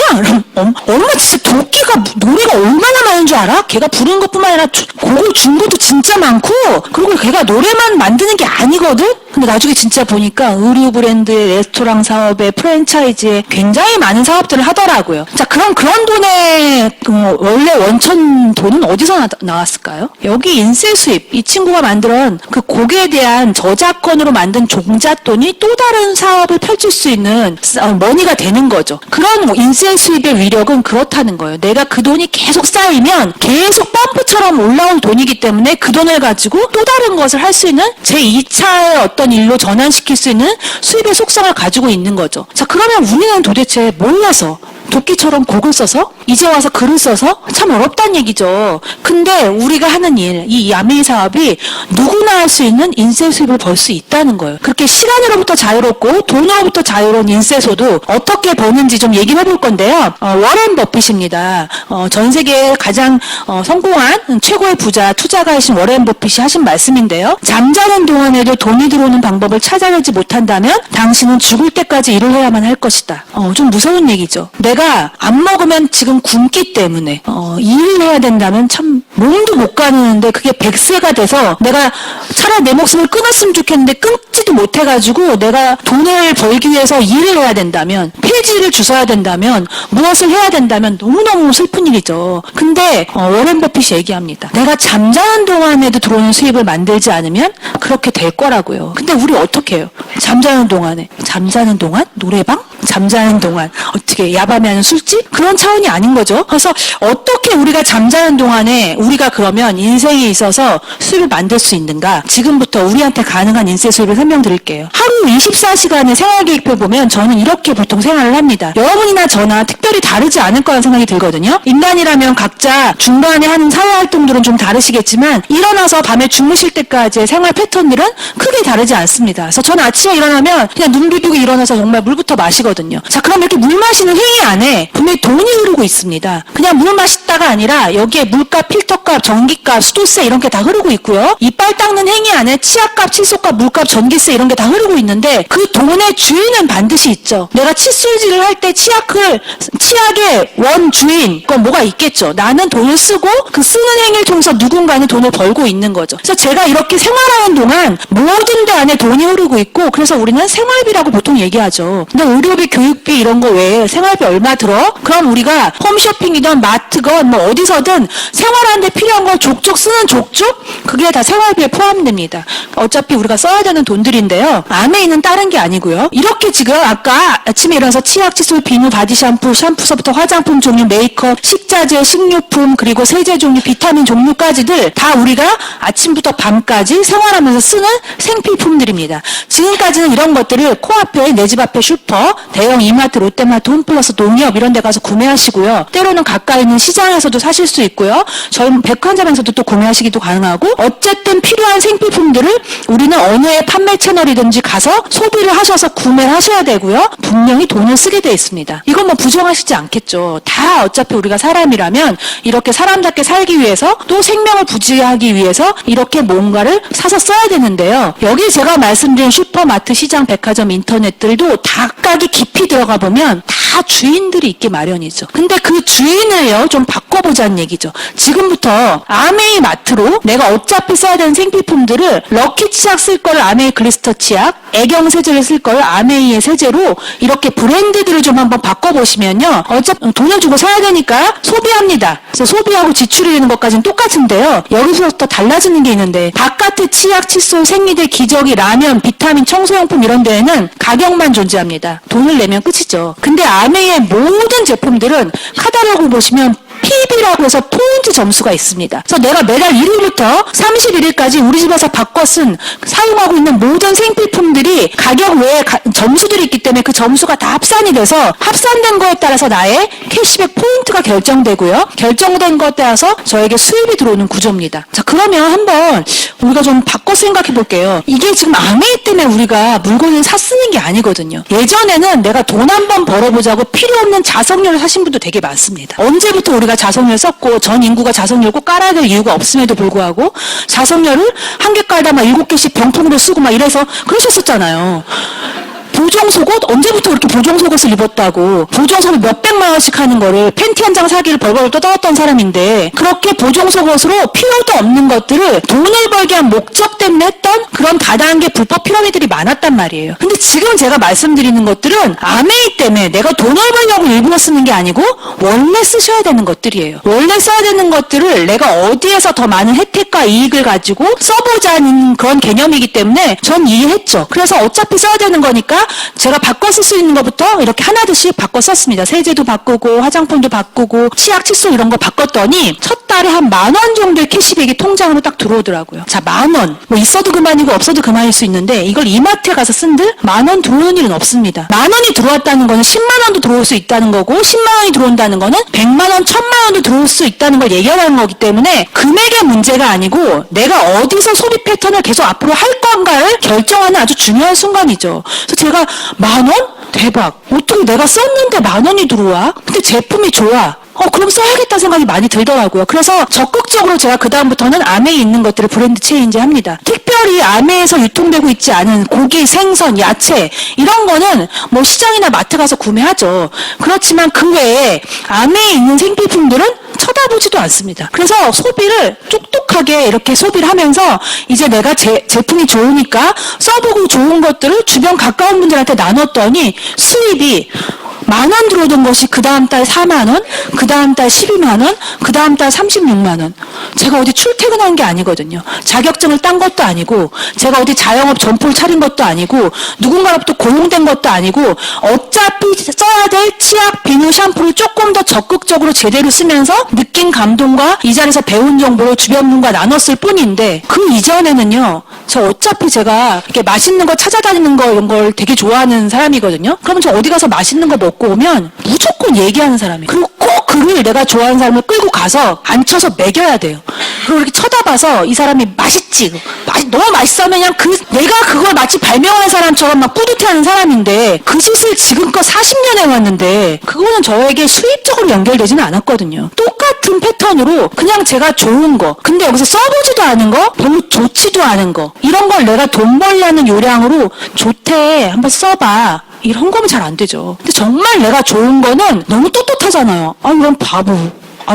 엄마 진짜 도끼가 노래가 얼마나 많은 줄 알아? 걔가 부르는 것뿐만 아니라 곡을 준 것도 진짜 많고 그리고 걔가 노래만 만드는 게 아니거든? 근데 나중에 진짜 보니까 의류 브랜드의 레스토랑 사업에 프랜차이즈에 굉장히 많은 사업들을 하더라고요. 자, 그럼 그런 돈의 원래 원천 돈은 어디서 나왔을까요? 여기 인세 수입, 이 친구가 만든 그 곡에 대한 저작권으로 만든 종잣돈이 또 다른 사업을 펼칠 수 있는 머니가 되는 거죠. 그런 인세 수입의 위력은 그렇다는 거예요. 내가 그 돈이 계속 쌓이면 계속 펌프처럼 올라올 돈이기 때문에 그 돈을 가지고 또 다른 것을 할 수 있는 제2차의 어떤 일로 전환시킬 수 있는 수입의 속성을 가지고 있는 거죠. 자, 그러면 우리는 도대체 몰라서 도끼처럼 곡을 써서 이제 와서 글을 써서 참 어렵다는 얘기죠. 근데 우리가 하는 일, 이 야매이 사업이 누구나 할 수 있는 인세 수입을 벌 수 있다는 거예요. 그렇게 시간으로부터 자유롭고 돈으로부터 자유로운 인세소도 어떻게 버는지 좀 얘기를 해볼 건데요. 워렌 버핏입니다. 전 세계에 가장 성공한 최고의 부자, 투자가이신 워렌 버핏이 하신 말씀인데요. 잠자는 동안에도 돈이 들어오는 방법을 찾아내지 못한다면 당신은 죽을 때까지 일을 해야만 할 것이다. 좀 무서운 얘기죠. 내가 안 먹으면 지금 굶기 때문에 일을 해야 된다면 참 몸도 못 가누는데 그게 100세가 돼서 내가 차라리 내 목숨을 끊었으면 좋겠는데 끊지도 못해가지고 내가 돈을 벌기 위해서 일을 해야 된다면 폐지를 주워야 된다면 무엇을 해야 된다면 너무너무 슬픈 일이죠. 근데 워렌 버핏이 얘기합니다. 내가 잠자는 동안에도 들어오는 수입을 만들지 않으면 그렇게 될 거라고요. 근데 우리 어떻게 해요? 잠자는 동안 노래방? 잠자는 동안 어떻게 야밤에 하는 술집? 그런 차원이 아닌 거죠. 그래서 어떻게 우리가 잠자는 동안에 우리가 그러면 인생에 있어서 수입을 만들 수 있는가? 지금부터 우리한테 가능한 인생 수입을 설명드릴게요. 하루 24시간의 생활계획표 보면 저는 이렇게 보통 생활을 합니다. 여러분이나 저나 특별히 다르지 않을 거라는 생각이 들거든요. 인간이라면 각자 중간에 하는 사회활동들은 좀 다르시겠지만 일어나서 밤에 주무실 때까지의 생활 패턴들은 크게 다르지 않습니다. 그래서 저는 아침에 일어나면 그냥 눈 비비고 일어나서 정말 물부터 마시거든요. 자, 그럼 이렇게 물 마시는 행위 안에 분명히 돈이 흐르고 있습니다. 그냥 물 마시다가 아니라 여기에 물값, 필터값, 전기값, 수도세 이런 게 다 흐르고 있고요. 이빨 닦는 행위 안에 치약값, 칫솔값, 물값, 전기세 이런 게 다 흐르고 있는데 그 돈의 주인은 반드시 있죠. 내가 칫솔질을 할 때 치약의 원주인 그건 뭐가 있겠죠. 나는 돈을 쓰고 그 쓰는 행위를 통해서 누군가는 돈을 벌고 있는 거죠. 그래서 제가 이렇게 생활하는 동안 모든 데 안에 돈이 흐르고 있고 그래서 우리는 생활비라고 보통 얘기하죠. 근데 의료비, 교육비 이런 거 외에 생활비 얼마 들어? 그럼 우리가 홈쇼핑이든 마트건 뭐 어디서든 생활하는데 필요한 거 족족 쓰는 족족? 그게 다 생활비에 포함됩니다. 어차피 우리가 써야 되는 돈들인데요. 안에 있는 다른 게 아니고요. 이렇게 지금 아까 아침에 일어나서 치약, 칫솔, 비누, 바디 샴푸서부터 화장품 종류, 메이크업, 식자재, 식료품 그리고 세제 종류, 비타민 종류까지들 다 우리가 아침부터 밤까지 생활하면서 쓰는 생필품들입니다. 지금까지는 이런 것들을 코앞에 내 집 앞에 슈퍼, 대형 이마트, 롯데마트, 홈플러스, 농협 이런 데 가서 구매하시고요. 때로는 가까이 있는 시장에서도 사실 수 있고요. 저희 백화점에서도 또 구매하시기도 가능하고 어쨌든 필요한 생필품들을 우리는 어느 판매 채널이든지 가서 소비를 하셔서 구매를 하셔야 되고요. 분명히 돈을 쓰게 돼 있습니다. 이건 뭐 부정하시지 않겠죠. 다 어차피 우리가 사람이라면 이렇게 사람답게 살기 위해서 또 생명을 부지하기 위해서 이렇게 뭔가를 사서 써야 되는데요. 여기 제가 말씀드린 슈퍼마트, 시장, 백화점, 인터넷들도 각각이 깊이 들어가 보면 다 주인들이 있기 마련이죠. 근데 그 주인을요 좀 바꿔보자는 얘기죠. 지금부터 아메이 마트로 내가 어차피 써야 되는 생필품들을 럭키 치약 쓸 거를 아메이 글리스터 치약, 애경 세제를 쓸 걸 아메이의 세제로 이렇게 브랜드들을 좀 한번 바꿔보시면요. 어차피 돈을 주고 사야 되니까 소비합니다. 그래서 소비하고 지출이 되는 것까지는 똑같은데요. 여기서부터 달라지는 게 있는데 바깥의 치약, 칫솔, 생리대, 기저귀, 라면, 비타민, 청소용품 이런 데에는 가격만 존재합니다. 돈을 내면 끝이죠. 근데 아메이의 모든 제품들은 카탈로그 보시면 PB라고 해서 포인트 점수가 있습니다. 그래서 내가 매달 1일부터 31일까지 우리 집에서 바꿔 쓴 사용하고 있는 모든 생필품들이 가격 외에 점수들이 있기 때문에 그 점수가 다 합산이 돼서 합산된 거에 따라서 나의 캐시백 포인트가 결정되고요. 결정된 거에 따라서 저에게 수입이 들어오는 구조입니다. 자, 그러면 한번 우리가 좀 바꿔 생각해 볼게요. 이게 지금 아메이 때문에 우리가 물건을 사 쓰는 게 아니거든요. 예전에는 내가 돈 한 번 벌어보자고 필요 없는 자석료를 사신 분도 되게 많습니다. 언제부터 우리가 자석료를 썼고 전 인구가 자석료를 꼭 깔아야 될 이유가 없음에도 불구하고 자석료를 한 개 깔다 막 7개씩 병통으로 쓰고 막 이래서 그러셨었잖아요. 보정속옷? 언제부터 그렇게 보정속옷을 입었다고 보정속옷 몇백만 원씩 하는 거를 팬티 한 장 사기를 벌벌 떠들었던 사람인데 그렇게 보정속옷으로 필요도 없는 것들을 돈을 벌기 위한 목적 때문에 했던 그런 다단계 불법 피라미드들이 많았단 말이에요. 근데 지금 제가 말씀드리는 것들은 아메이 때문에 내가 돈을 벌려고 일부러 쓰는 게 아니고 원래 쓰셔야 되는 것들이에요. 원래 써야 되는 것들을 내가 어디에서 더 많은 혜택과 이익을 가지고 써보자는 그런 개념이기 때문에 전 이해했죠. 그래서 어차피 써야 되는 거니까 제가 바꿔 쓸 수 있는 것부터 이렇게 하나둘씩 바꿔 썼습니다. 세제도 바꾸고 화장품도 바꾸고 치약, 칫솔 이런 거 바꿨더니 첫 달에 한 10,000원 정도의 캐시백이 통장으로 딱 들어오더라고요. 자, 10,000원. 뭐 있어도 그만이고 없어도 그만일 수 있는데 이걸 이마트에 가서 쓴들 10,000원 들어오는 일은 없습니다. 10,000원이 들어왔다는 거는 10만 원도 들어올 수 있다는 거고 10만 원이 들어온다는 거는 100만 원, 1000만 원도 들어올 수 있다는 걸 얘기하는 거기 때문에 금액의 문제가 아니고 내가 어디서 소비 패턴을 계속 앞으로 할 건가를 결정하는 아주 중요한 순간이죠. 그래서 제가 10,000원? 대박. 어떻게 내가 썼는데 10,000원이 들어와? 근데 제품이 좋아. 그럼 써야겠다 생각이 많이 들더라고요. 그래서 적극적으로 제가 그다음부터는 아메이 있는 것들을 브랜드 체인지 합니다. 특별히 아메이에서 유통되고 있지 않은 고기, 생선, 야채 이런 거는 뭐 시장이나 마트 가서 구매하죠. 그렇지만 그 외에 아메이에 있는 생필품들은 쳐다보지도 않습니다. 그래서 소비를 똑똑하게 이렇게 소비를 하면서 이제 내가 제품이 좋으니까 써보고 좋은 것들을 주변 가까운 분들한테 나눴더니 수입이 10,000원 들어오던 것이 그 다음 달 40,000원, 그 다음 달 120,000원, 그 다음 달 360,000원. 제가 어디 출퇴근한 게 아니거든요. 자격증을 딴 것도 아니고, 제가 어디 자영업 점포를 차린 것도 아니고, 누군가로부터 고용된 것도 아니고, 어차피 써야 될 치약, 비누, 샴푸를 조금 더 적극적으로 제대로 쓰면서 느낀 감동과 이 자리에서 배운 정보를 주변 분과 나눴을 뿐인데, 그 이전에는요, 저 어차피 제가 이렇게 맛있는 거 찾아다니는 거 이런 걸 되게 좋아하는 사람이거든요. 그러면 저 어디 가서 맛있는 거 먹고 오면 무조건 얘기하는 사람이에요. 그리고 꼭 그를 내가 좋아하는 사람을 끌고 가서 앉혀서 먹여야 돼요. 그리고 이렇게 쳐다봐서 이 사람이 맛있지? 너무 맛있어 하면 그냥 내가 그걸 마치 발명한 사람처럼 막 뿌듯해하는 사람인데 그 짓을 지금껏 40년 해왔는데 그거는 저에게 수입적으로 연결되지는 않았거든요. 똑같은 패턴으로 그냥 제가 좋은 거 근데 여기서 써보지도 않은 거 별로 좋지도 않은 거 이런 걸 내가 돈 벌려는 요량으로 좋대 한번 써봐 이런 거면 잘 안 되죠. 근데 정말 내가 좋은 거는 너무 떳떳하잖아요. 이런 바보.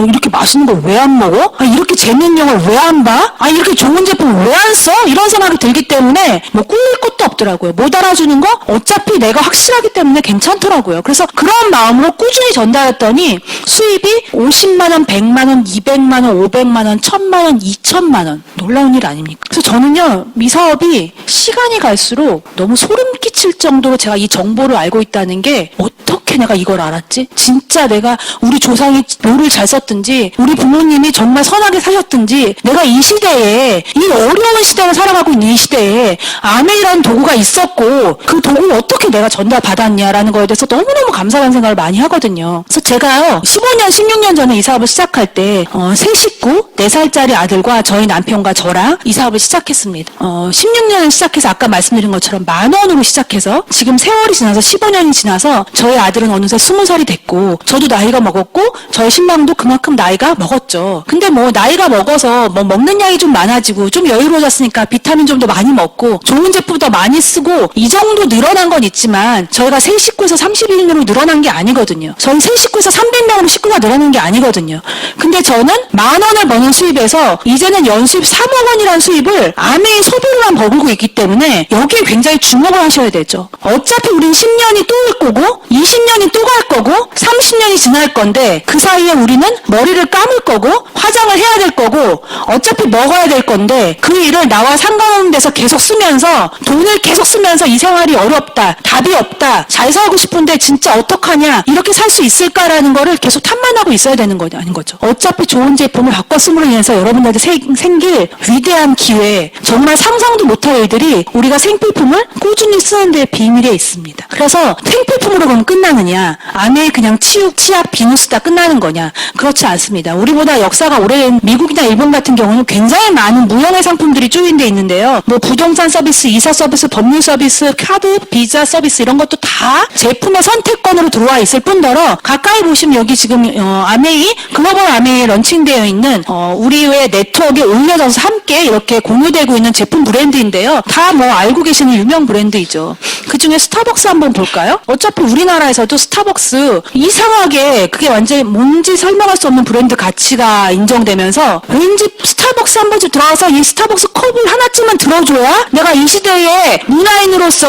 이렇게 맛있는 걸 왜 안 먹어? 이렇게 재밌는 영화를 왜 안 봐? 이렇게 좋은 제품을 왜 안 써? 이런 생각이 들기 때문에 뭐 꿀릴 것도 없더라고요. 못 알아주는 거? 어차피 내가 확실하기 때문에 괜찮더라고요. 그래서 그런 마음으로 꾸준히 전달했더니 수입이 50만 원, 100만 원, 200만 원, 500만 원, 1000만 원, 2000만 원. 놀라운 일 아닙니까? 그래서 저는요, 이 사업이 시간이 갈수록 너무 소름 끼칠 정도로 제가 이 정보를 알고 있다는 게 어떻게 내가 이걸 알았지? 진짜 내가 우리 조상이 묘를 잘 썼든지 우리 부모님이 정말 선하게 사셨든지 내가 이 시대에 이 어려운 시대를 살아가고 있는 이 시대에 아메이라는 도구가 있었고 그 도구를 어떻게 내가 전달받았냐라는 거에 대해서 너무너무 감사한 생각을 많이 하거든요. 그래서 제가요 15년 16년 전에 이 사업을 시작할 때 세 식구 4살짜리 아들과 저희 남편과 저랑 이 사업을 시작했습니다. 16년을 시작해서 아까 말씀드린 것처럼 10,000원으로 시작해서 지금 세월이 지나서 15년이 지나서 저희 아들은 어느새 20살이 됐고 저도 나이가 먹었고 저희 신랑도 그만큼 나이가 먹었죠. 근데 뭐 나이가 먹어서 뭐 먹는 양이 좀 많아지고 좀 여유로워졌으니까 비타민 좀 더 많이 먹고 좋은 제품 더 많이 쓰고 이 정도 늘어난 건 있지만 저희가 새 식구에서 31명으로 늘어난 게 아니거든요. 저희 새 식구에서 300명으로 식구가 늘어난 게 아니거든요. 근데 저는 10,000원을 버는 수입에서 이제는 연수입 3억 원이라는 수입을 아메이 소비로만 버리고 있기 때문에 여기에 굉장히 주목을 하셔야 되죠. 어차피 우린 10년이 또 올 거고 20년이 또 갈 거고 30년이 지날 건데 그 사이에 우리는 머리를 감을 거고 화장을 해야 될 거고 어차피 먹어야 될 건데 그 일을 나와 상관없는 데서 계속 쓰면서 돈을 계속 쓰면서 이 생활이 어렵다, 답이 없다, 잘 살고 싶은데 진짜 어떡하냐, 이렇게 살 수 있을까라는 거를 계속 탐만하고 있어야 되는 거 아닌 거죠. 어차피 좋은 제품을 바꿔 쓰므로 인해서 여러분들한테 생길 위대한 기회, 정말 상상도 못할 일들이 우리가 생필품을 꾸준히 쓰는 데 비밀에 있습니다. 그래서 생필품으로 그럼 끝나느냐, 아메이 그냥 치약, 비누 쓰다 끝나는 거냐? 그렇지 않습니다. 우리보다 역사가 오래된 미국이나 일본 같은 경우는 굉장히 많은 무형의 상품들이 조인돼 있는데요. 뭐 부동산 서비스, 이사 서비스, 법률 서비스, 카드, 비자 서비스 이런 것도 다 제품의 선택권으로 들어와 있을 뿐더러 가까이 보시면 여기 지금 아메이, 글로벌 아메이에 런칭되어 있는 우리의 네트워크에 올려져서 함께 이렇게 공유되고 있는 제품 브랜드인데요. 다 뭐 알고 계시는 유명 브랜드이죠. 그중에 스타벅스 한번 볼까요? 어차피 우리나라에서도 스타벅스 이상하게 그게 완전히 뭔지 설명할 수 없는 브랜드 가치가 인정되면서 왠지 스타벅스 한 번쯤 들어가서 이 스타벅스 컵을 하나쯤은 들어줘야 내가 이 시대의 문화인으로서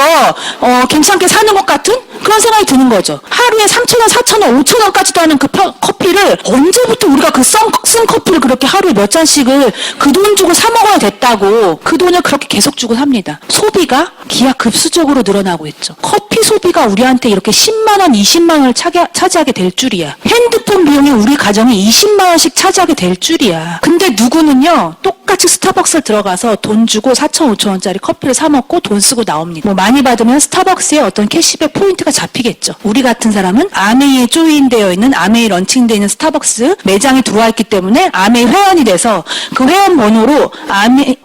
괜찮게 사는 것 같은 그런 생각이 드는 거죠. 하루에 3,000원, 4,000원, 5,000원까지도 하는 그 커피를 언제부터 우리가 그 쓴 커피를 그렇게 하루에 몇 잔씩을 그 돈 주고 사 먹어야 됐다고 그 돈을 그렇게 계속 주고 삽니다. 소비가 기하급수적으로 늘어나고 있죠. 커피 소비가 우리한테 이렇게 10만 원, 20만 원을 차지하게 될 줄이야. 핸드폰 비용이 우리 가정이 20만 원씩 차지하게 될 줄이야. 근데 누구는요, 똑같이 스타벅스를 들어가서 돈 주고 4,000, 5,000원짜리 커피를 사 먹고 돈 쓰고 나옵니다. 뭐 많이 받으면 스타벅스에 어떤 캐시백 포인트가 잡히겠죠. 우리 같은 사람은 아메이에 조인되어 있는, 아메이 런칭되어 있는 스타벅스 매장에 들어와 있기 때문에 아메이 회원이 돼서 그 회원 번호로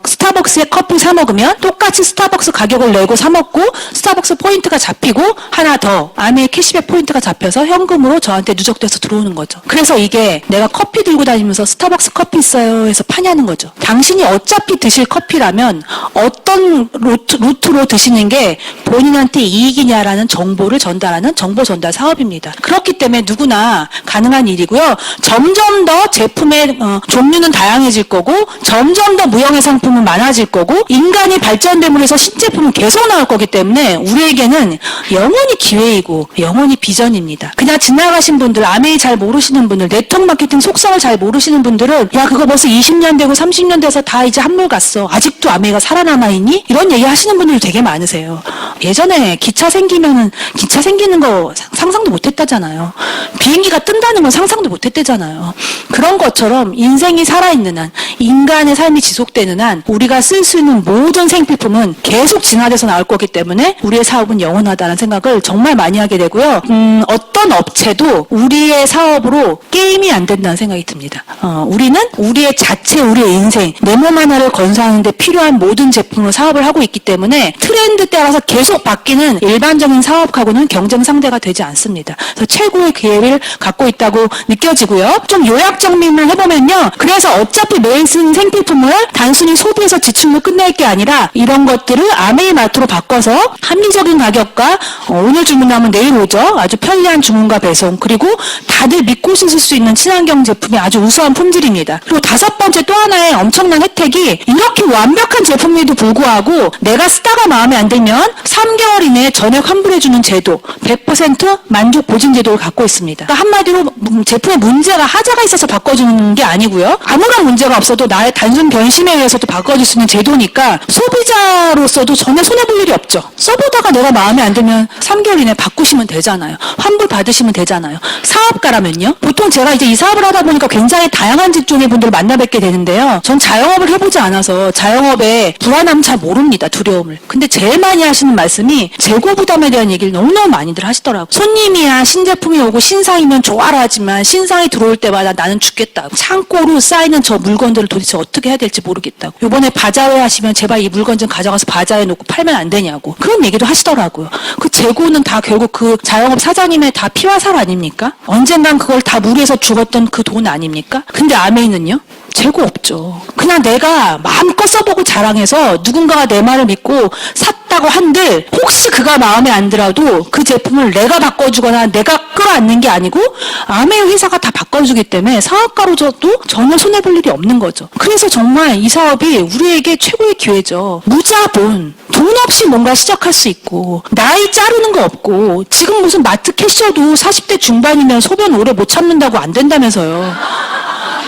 스타벅스에 커피 사 먹으면 똑같이 스타벅스 가격을 내고 사 먹고 스타벅스 포인트가 잡히고 하나 더 아메이 캐시백 포인트가 잡혀서 현금으로 저한테 누적돼서 들어오는 거죠. 그래서 이게 내가 커피 들고 다니면서 스타벅스 커피 있어요 해서 파냐는 거죠. 당신이 어차피 드실 커피라면 어떤 루트로 드시는 게 본인한테 이익이냐라는 정보를 전달하는 정보 전달 사업입니다. 그렇기 때문에 누구나 가능한 일이고요. 점점 더 제품의 종류는 다양해질 거고 점점 더 무형의 상품은 많아질 거고 인간이 발전됨으로 해서 신제품은 계속 나올 거기 때문에 우리에게는 영원히 기회이고 영원히 비전입니다. 그냥 지나가신 분들, 아메이 잘 모르시는 분들, 네트워크 마케팅 속성을 잘 모르시는 분들은 야 그거 벌써 20년 되고 30년 돼서 다 이제 한물 갔어. 아직도 아메이가 살아남아있니? 이런 얘기 하시는 분들이 되게 많으세요. 예전에 기차 생기는 거 상상도 못했다잖아요. 비행기가 뜬다는 건 상상도 못했대잖아요. 그런 것처럼 인생이 살아있는 한, 인간의 삶이 지속되는 한 우리가 쓸 수 있는 모든 생필품은 계속 진화돼서 나올 거기 때문에 우리의 사업은 영원하다는 생각을 정말 많이 하게 되고요. 어떤 업체도 우리의 사업으로 게임이 안 된다는 생각이 듭니다. 우리는 우리의 자체, 우리의 인생, 내 몸 하나를 건사하는 데 필요한 모든 제품으로 사업을 하고 있기 때문에 트렌드 따라서 계속 바뀌는 일반적인 사업하고는 경쟁 상대가 되지 않습니다. 그래서 최고의 기회를 갖고 있다고 느껴지고요. 좀 요약 정리를 해보면요. 그래서 어차피 매일 쓰는 생필품을 단순히 소비해서 지출로 끝낼 게 아니라 이런 것들을 아메이 마트로 바꿔서 합리적인 가격과 오늘 주문하면 내일 오죠. 아주 편리한 주문과 배송, 그리고 다들 믿고 쓰실 수 있는 친환경 제품이 아주 우수한 품질입니다. 그리고 5번째 또 하나의 엄청난 혜택이 이렇게 완벽한 제품에도 불구하고 내가 쓰다가 마음에 안 들면 3개월 이내에 전액 환불해주는 제도, 100% 만족 보증 제도를 갖고 있습니다. 그러니까 한마디로 제품에 문제가, 하자가 있어서 바꿔주는 게 아니고요. 아무런 문제가 없어도 나의 단순 변심에 의해서도 바꿔줄 수 있는 제도니까 소비자로서도 전혀 손해볼 일이 없죠. 써보다가 내가 마음에 안 들면 3개월 이내에 바꾸시면 되잖아요. 환불 받으시면 되잖아요. 사업가라면요. 보통 제가 이제 이 사업을 하다 보니까 굉장히 다양한 직종의 분들을 만나 뵙게 되는데요. 전 자영업을 해보지 않아서 자영업의 불안함 잘 모릅니다. 두려움을. 근데 제일 많이 하시는 말씀이 재고 부담에 대한 얘기를 너무너무 많이들 하시더라고요. 손님이야 신제품이 오고 신상이면 좋아라 하지만 신상이 들어올 때마다 나는 죽겠다고. 창고로 쌓이는 저 물건들을 도대체 어떻게 해야 될지 모르겠다고. 요번에 바자회 하시면 제발 이 물건 좀 가져가서 바자회 놓고 팔면 안 되냐고. 그런 얘기도 하시더라고요. 그 재고는 다 결국 그 자영업 사장님의 다 피와 살 아닙니까? 언젠간 그걸 다 무리해서 죽었던 그 돈 아닙니까? 근데 아메이는요? 재고 없죠. 그냥 내가 마음껏 써보고 자랑해서 누군가가 내 말을 믿고 샀다고 한들 혹시 그가 마음에 안 들어도 그 제품을 내가 바꿔주거나 내가 끌어안는 게 아니고 아메이 회사가 다 바꿔주기 때문에 사업가로도 전혀 손해볼 일이 없는 거죠. 그래서 정말 이 사업이 우리에게 최고의 기회죠. 무자본, 돈 없이 뭔가 시작할 수 있고 나이 자르는 거 없고 지금 무슨 마트 캐셔도 40대 중반이면 소변 오래 못 참는다고 안 된다면서요.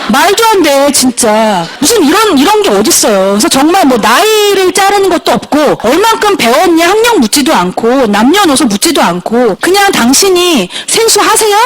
말도 안 돼, 진짜. 무슨 이런 게 어딨어요. 그래서 정말 뭐 나이를 자르는 것도 없고, 얼만큼 배웠냐 학력 묻지도 않고, 남녀노소 묻지도 않고, 그냥 당신이 생수하세요?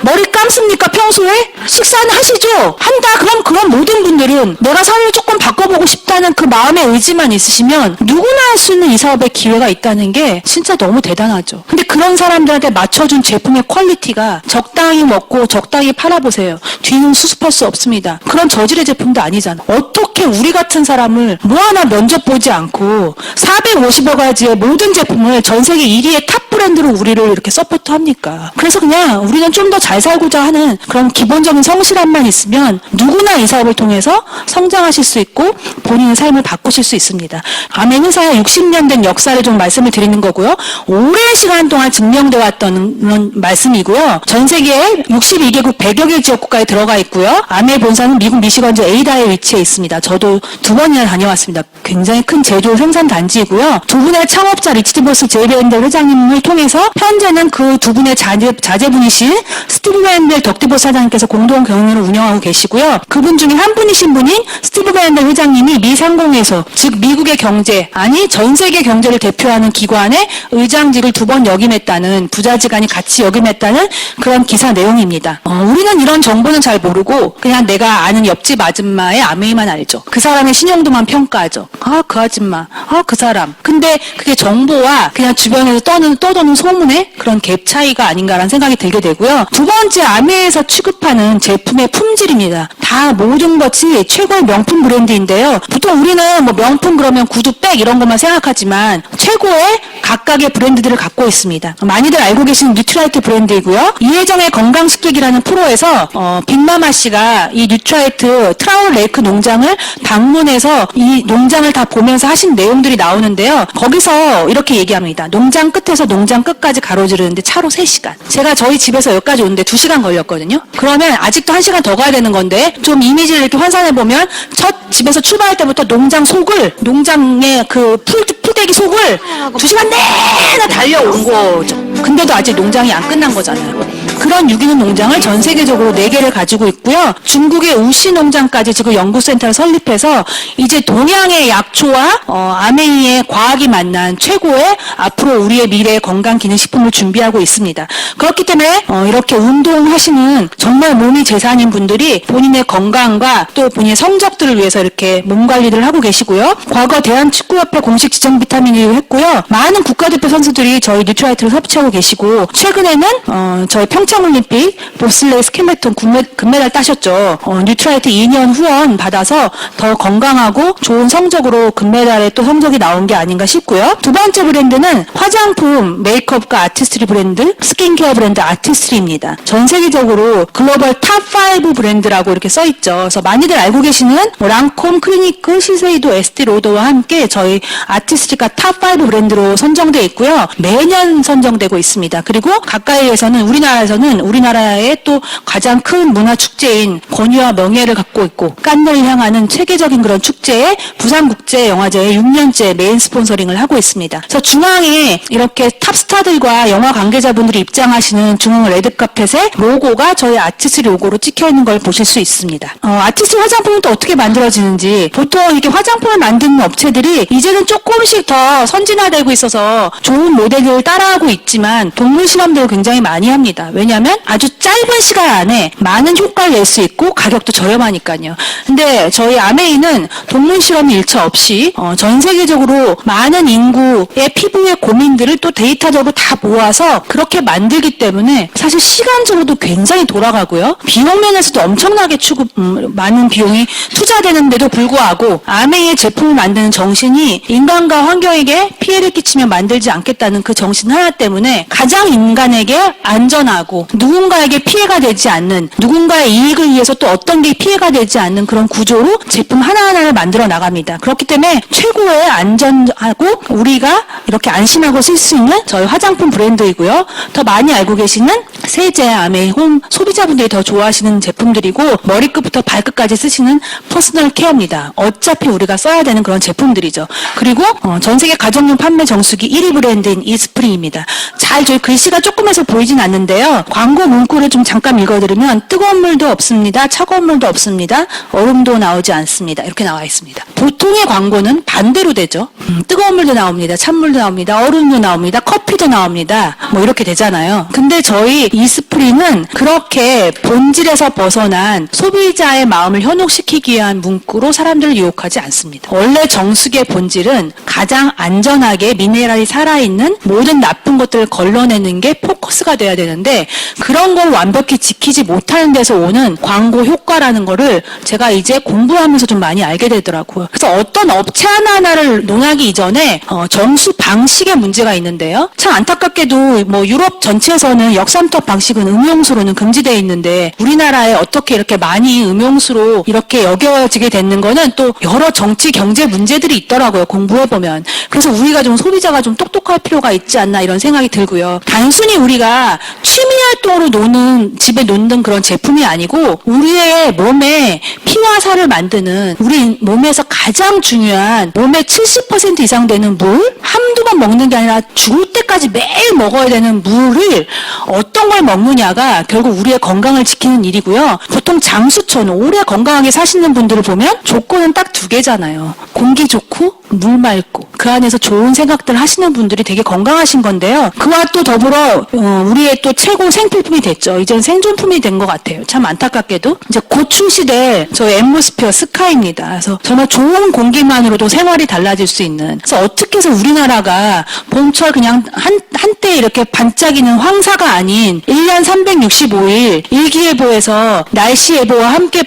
머리 감습니까, 평소에? 식사는 하시죠? 한다? 그럼 모든 분들은 내가 삶을 조금 바꿔보고 싶다는 그 마음의 의지만 있으시면 누구나 할 수 있는 이 사업의 기회가 있다는 게 진짜 너무 대단하죠. 근데 그런 사람들한테 맞춰준 제품의 퀄리티가 적당히 먹고 적당히 팔아보세요. 뒤는 수습할 수 없습니다. 그런 저질의 제품도 아니잖아. 어떻게 우리 같은 사람을 뭐 하나 면접 보지 않고 450여 가지의 모든 제품을 전 세계 1위의 탑 브랜드로 우리를 이렇게 서포트합니까? 그래서 그냥 우리는 좀 더 잘 살고자 하는 그런 기본적인 성실함만 있으면 누구나 이 사업을 통해서 성장하실 수 있고 본인의 삶을 바꾸실 수 있습니다. 아메 회사의 60년 된 역사를 좀 말씀을 드리는 거고요. 오랜 시간 동안 증명돼 왔던 그런 말씀이고요. 전 세계 62개국 100여 개 지역국가에 들어가 있고요. 아메 본사는 미국 미시건주 에이다에 위치해 있습니다. 저도 2번이나 다녀왔습니다. 굉장히 큰 제조 생산 단지이고요. 두 분의 창업자 리치드 보스 제이밴델 회장님을 통해서 현재는 그 두 분의 자제분이신 스티브 밴델 덕티보스 사장님께서 공동 경영을 운영하고 계시고요. 그분 중에 한 분이신 분인 스티브 밴델 회장님이 미 상공회에서 즉 미국의 경제 아니 전 세계 경제를 대표하는 기관의 의장직을 2번 역임했다는 부자지간이 같이 역임했다는 그런 기사 내용입니다. 우리는 이런 정보는 잘 모르고 그냥 내가 아는 옆집 아줌마의 아메이만 알죠. 그 사람의 신용도만 평가하죠. 아, 그 아줌마. 아, 그 사람. 근데 그게 정보와 그냥 주변에서 떠도는 소문의 그런 갭 차이가 아닌가라는 생각이 들게 되고요. 두 번째, 아메에서 취급하는 제품의 품질입니다. 다 모든 것이 최고의 명품 브랜드인데요. 보통 우리는 뭐 명품 그러면 구두, 백 이런 것만 생각하지만 최고의 각각의 브랜드들을 갖고 있습니다. 많이들 알고 계시는 뉴트라이트 브랜드이고요. 이혜정의 건강식객이라는 프로에서 빅마마 씨가 이 뉴트라이트 트라울 레이크 농장을 방문해서 이 농장을 다 보면서 하신 내용들이 나오는데요. 거기서 이렇게 얘기합니다. 농장 끝에서 농장 끝까지 가로지르는데 차로 3시간. 제가 저희 집에서 여기까지 오는데 2시간 걸렸거든요. 그러면 아직도 1시간 더 가야 되는 건데 좀 이미지를 이렇게 환산해보면 첫 집에서 출발할 때부터 농장 속을 농장의 그 풀떼기 속을 2시간 내내 달려온 거죠. 근데도 아직 농장이 안 끝난 거잖아요. 그런 유기농 농장을 전 세계적으로 4개를 가지고 있고요. 중국의 우시 농장까지 지금 연구센터를 설립해서 이제 동양의 약초와 아메이의 과학이 만난 최고의 앞으로 우리의 미래의 건강기능식품을 준비하고 있습니다. 그렇기 때문에 이렇게 운동하시는 정말 몸이 재산인 분들이 본인의 건강과 또 본인의 성적들을 위해서 이렇게 몸 관리를 하고 계시고요. 과거 대한축구협회 공식 지정 비타민이기도 했고요. 많은 국가대표 선수들이 저희 뉴트라이트를 섭취하고 계시고 최근에는 저희 평창올림픽 봅슬레이 스켈레톤 금메달 따셨죠. 뉴트라이트 2년 후원 받아서 더 건강하고 좋은 성적으로 금메달에 또 성적이 나온 게 아닌가 싶고요. 두 번째 브랜드는 화장품, 메이크업과 아티스트리 브랜드, 스킨케어 브랜드 아티스트리입니다. 전 세계적으로 글로벌 탑5 브랜드라고 이렇게 써있죠. 그래서 많이들 알고 계시는 랑콤, 클리니크, 시세이도, 에스티로더와 함께 저희 아티스트리가 탑5 브랜드로 선정되어 있고요. 매년 선정되고 있습니다. 그리고 가까이에서는 우리나라의 또 가장 큰 문화축제인 권위와 명예를 갖고 있고 깐느를 향하는 체계적인 그런 축제에 부산국제영화제의 6년째 메인 스폰서링을 하고 있습니다. 그래서 중앙에 이렇게 탑스타들과 영화 관계자분들이 입장하시는 중앙 레드카펫의 로고가 저희 아티스트 로고로 찍혀있는 걸 보실 수 있습니다. 아티스트 화장품은 또 어떻게 만들어지는지 보통 이렇게 화장품을 만드는 업체들이 이제는 조금씩 더 선진화되고 있어서 좋은 모델을 따라하고 있지만 동물 실험들을 굉장히 많이 합니다. 왜냐하면 아주 짧은 시간 안에 많은 효과를 낼 수 있고 가격도 저렴하니까요. 근데 저희 아메이는 동물 실험 일체 없이 전 세계적으로 많은 인구의 피부에 소비의 고민들을 또 데이터적으로 다 모아서 그렇게 만들기 때문에 사실 시간적으로도 굉장히 돌아가고요. 비용 면에서도 엄청나게 많은 비용이 투자되는데도 불구하고 아메이의 제품을 만드는 정신이 인간과 환경에게 피해를 끼치며 만들지 않겠다는 그 정신 하나 때문에 가장 인간에게 안전하고 누군가에게 피해가 되지 않는, 누군가의 이익을 위해서 또 어떤 게 피해가 되지 않는 그런 구조로 제품 하나하나를 만들어 나갑니다. 그렇기 때문에 최고의 안전하고 우리가 이렇게 안심하고 쓸 수 있는 저희 화장품 브랜드이고요. 더 많이 알고 계시는 세제, 아메이, 홈 소비자분들이 더 좋아하시는 제품들이고 머리끝부터 발끝까지 쓰시는 퍼스널 케어입니다. 어차피 우리가 써야 되는 그런 제품들이죠. 그리고 전 세계 가정용 판매 정수기 1위 브랜드인 이스프링입니다. 잘 저희 글씨가 조금해서 보이진 않는데요. 광고 문구를 좀 잠깐 읽어드리면 뜨거운 물도 없습니다. 차가운 물도 없습니다. 얼음도 나오지 않습니다. 이렇게 나와 있습니다. 보통의 광고는 반대로 되죠. 뜨거운 물도 나옵니다. 찬물도 나옵니다. 얼음도 나옵니다. 커피도 나옵니다. 뭐 이렇게 되잖아요. 근데 저희 이스프링은 그렇게 본질에서 벗어난 소비자의 마음을 현혹시키기 위한 문구로 사람들을 유혹하지 않습니다. 원래 정수기의 본질은 가장 안전하게 미네랄이 살아있는 모든 나쁜 것들을 걸러내는 게 포커스가 돼야 되는데 그런 걸 완벽히 지키지 못하는 데서 오는 광고 효과라는 거를 제가 이제 공부하면서 좀 많이 알게 되더라고요. 그래서 어떤 업체 하나하나를 논하기 이전에 정수 방식의 문제가 있는데요. 참 안타깝게도 뭐 유럽 전체에서는 역삼투압 방식은 음용수로는 금지되어 있는데 우리나라에 어떻게 이렇게 많이 음용수로 이렇게 여겨지게 됐는 거는 또 여러 정치 경제 문제들이 있더라고요. 공부해보면. 그래서 우리가 좀 소비자가 좀 똑똑할 필요가 있지 않나 이런 생각이 들고요. 단순히 우리가 취미활동으로 집에 놓는 그런 제품이 아니고 우리의 몸에 피와 살을 만드는 우리 몸에서 가장 중요한 몸의 70% 이상 되는 물 한두 번 먹는 게 아니라 죽을 때까지 매일 먹어야 되는 물을 어떤 걸 먹느냐가 결국 우리의 건강을 지키는 일이고요. 보통 장수천 오래 건강하게 사시는 분들을 보면 조건은 딱 두 개잖아요. 공기 좋고 물 맑고 그 안에서 좋은 생각들 하시는 분들이 되게 건강하신 건데요. 그와 또 더불어 우리의 또 최고 생필품이 됐죠. 이제는 생존품이 된 것 같아요. 참 안타깝게도 이제 곧 출시될 저희 앰모스피어 스카이입니다. 그래서 정말 좋은 공기만으로도 생활이 달라질 수 있는. 그래서 어떻게 해서 우리나라가 봄철 그냥 한때 이렇게 반짝이는 황사가 아닌 1년 365일 일기예보에서 날씨 예보와 함께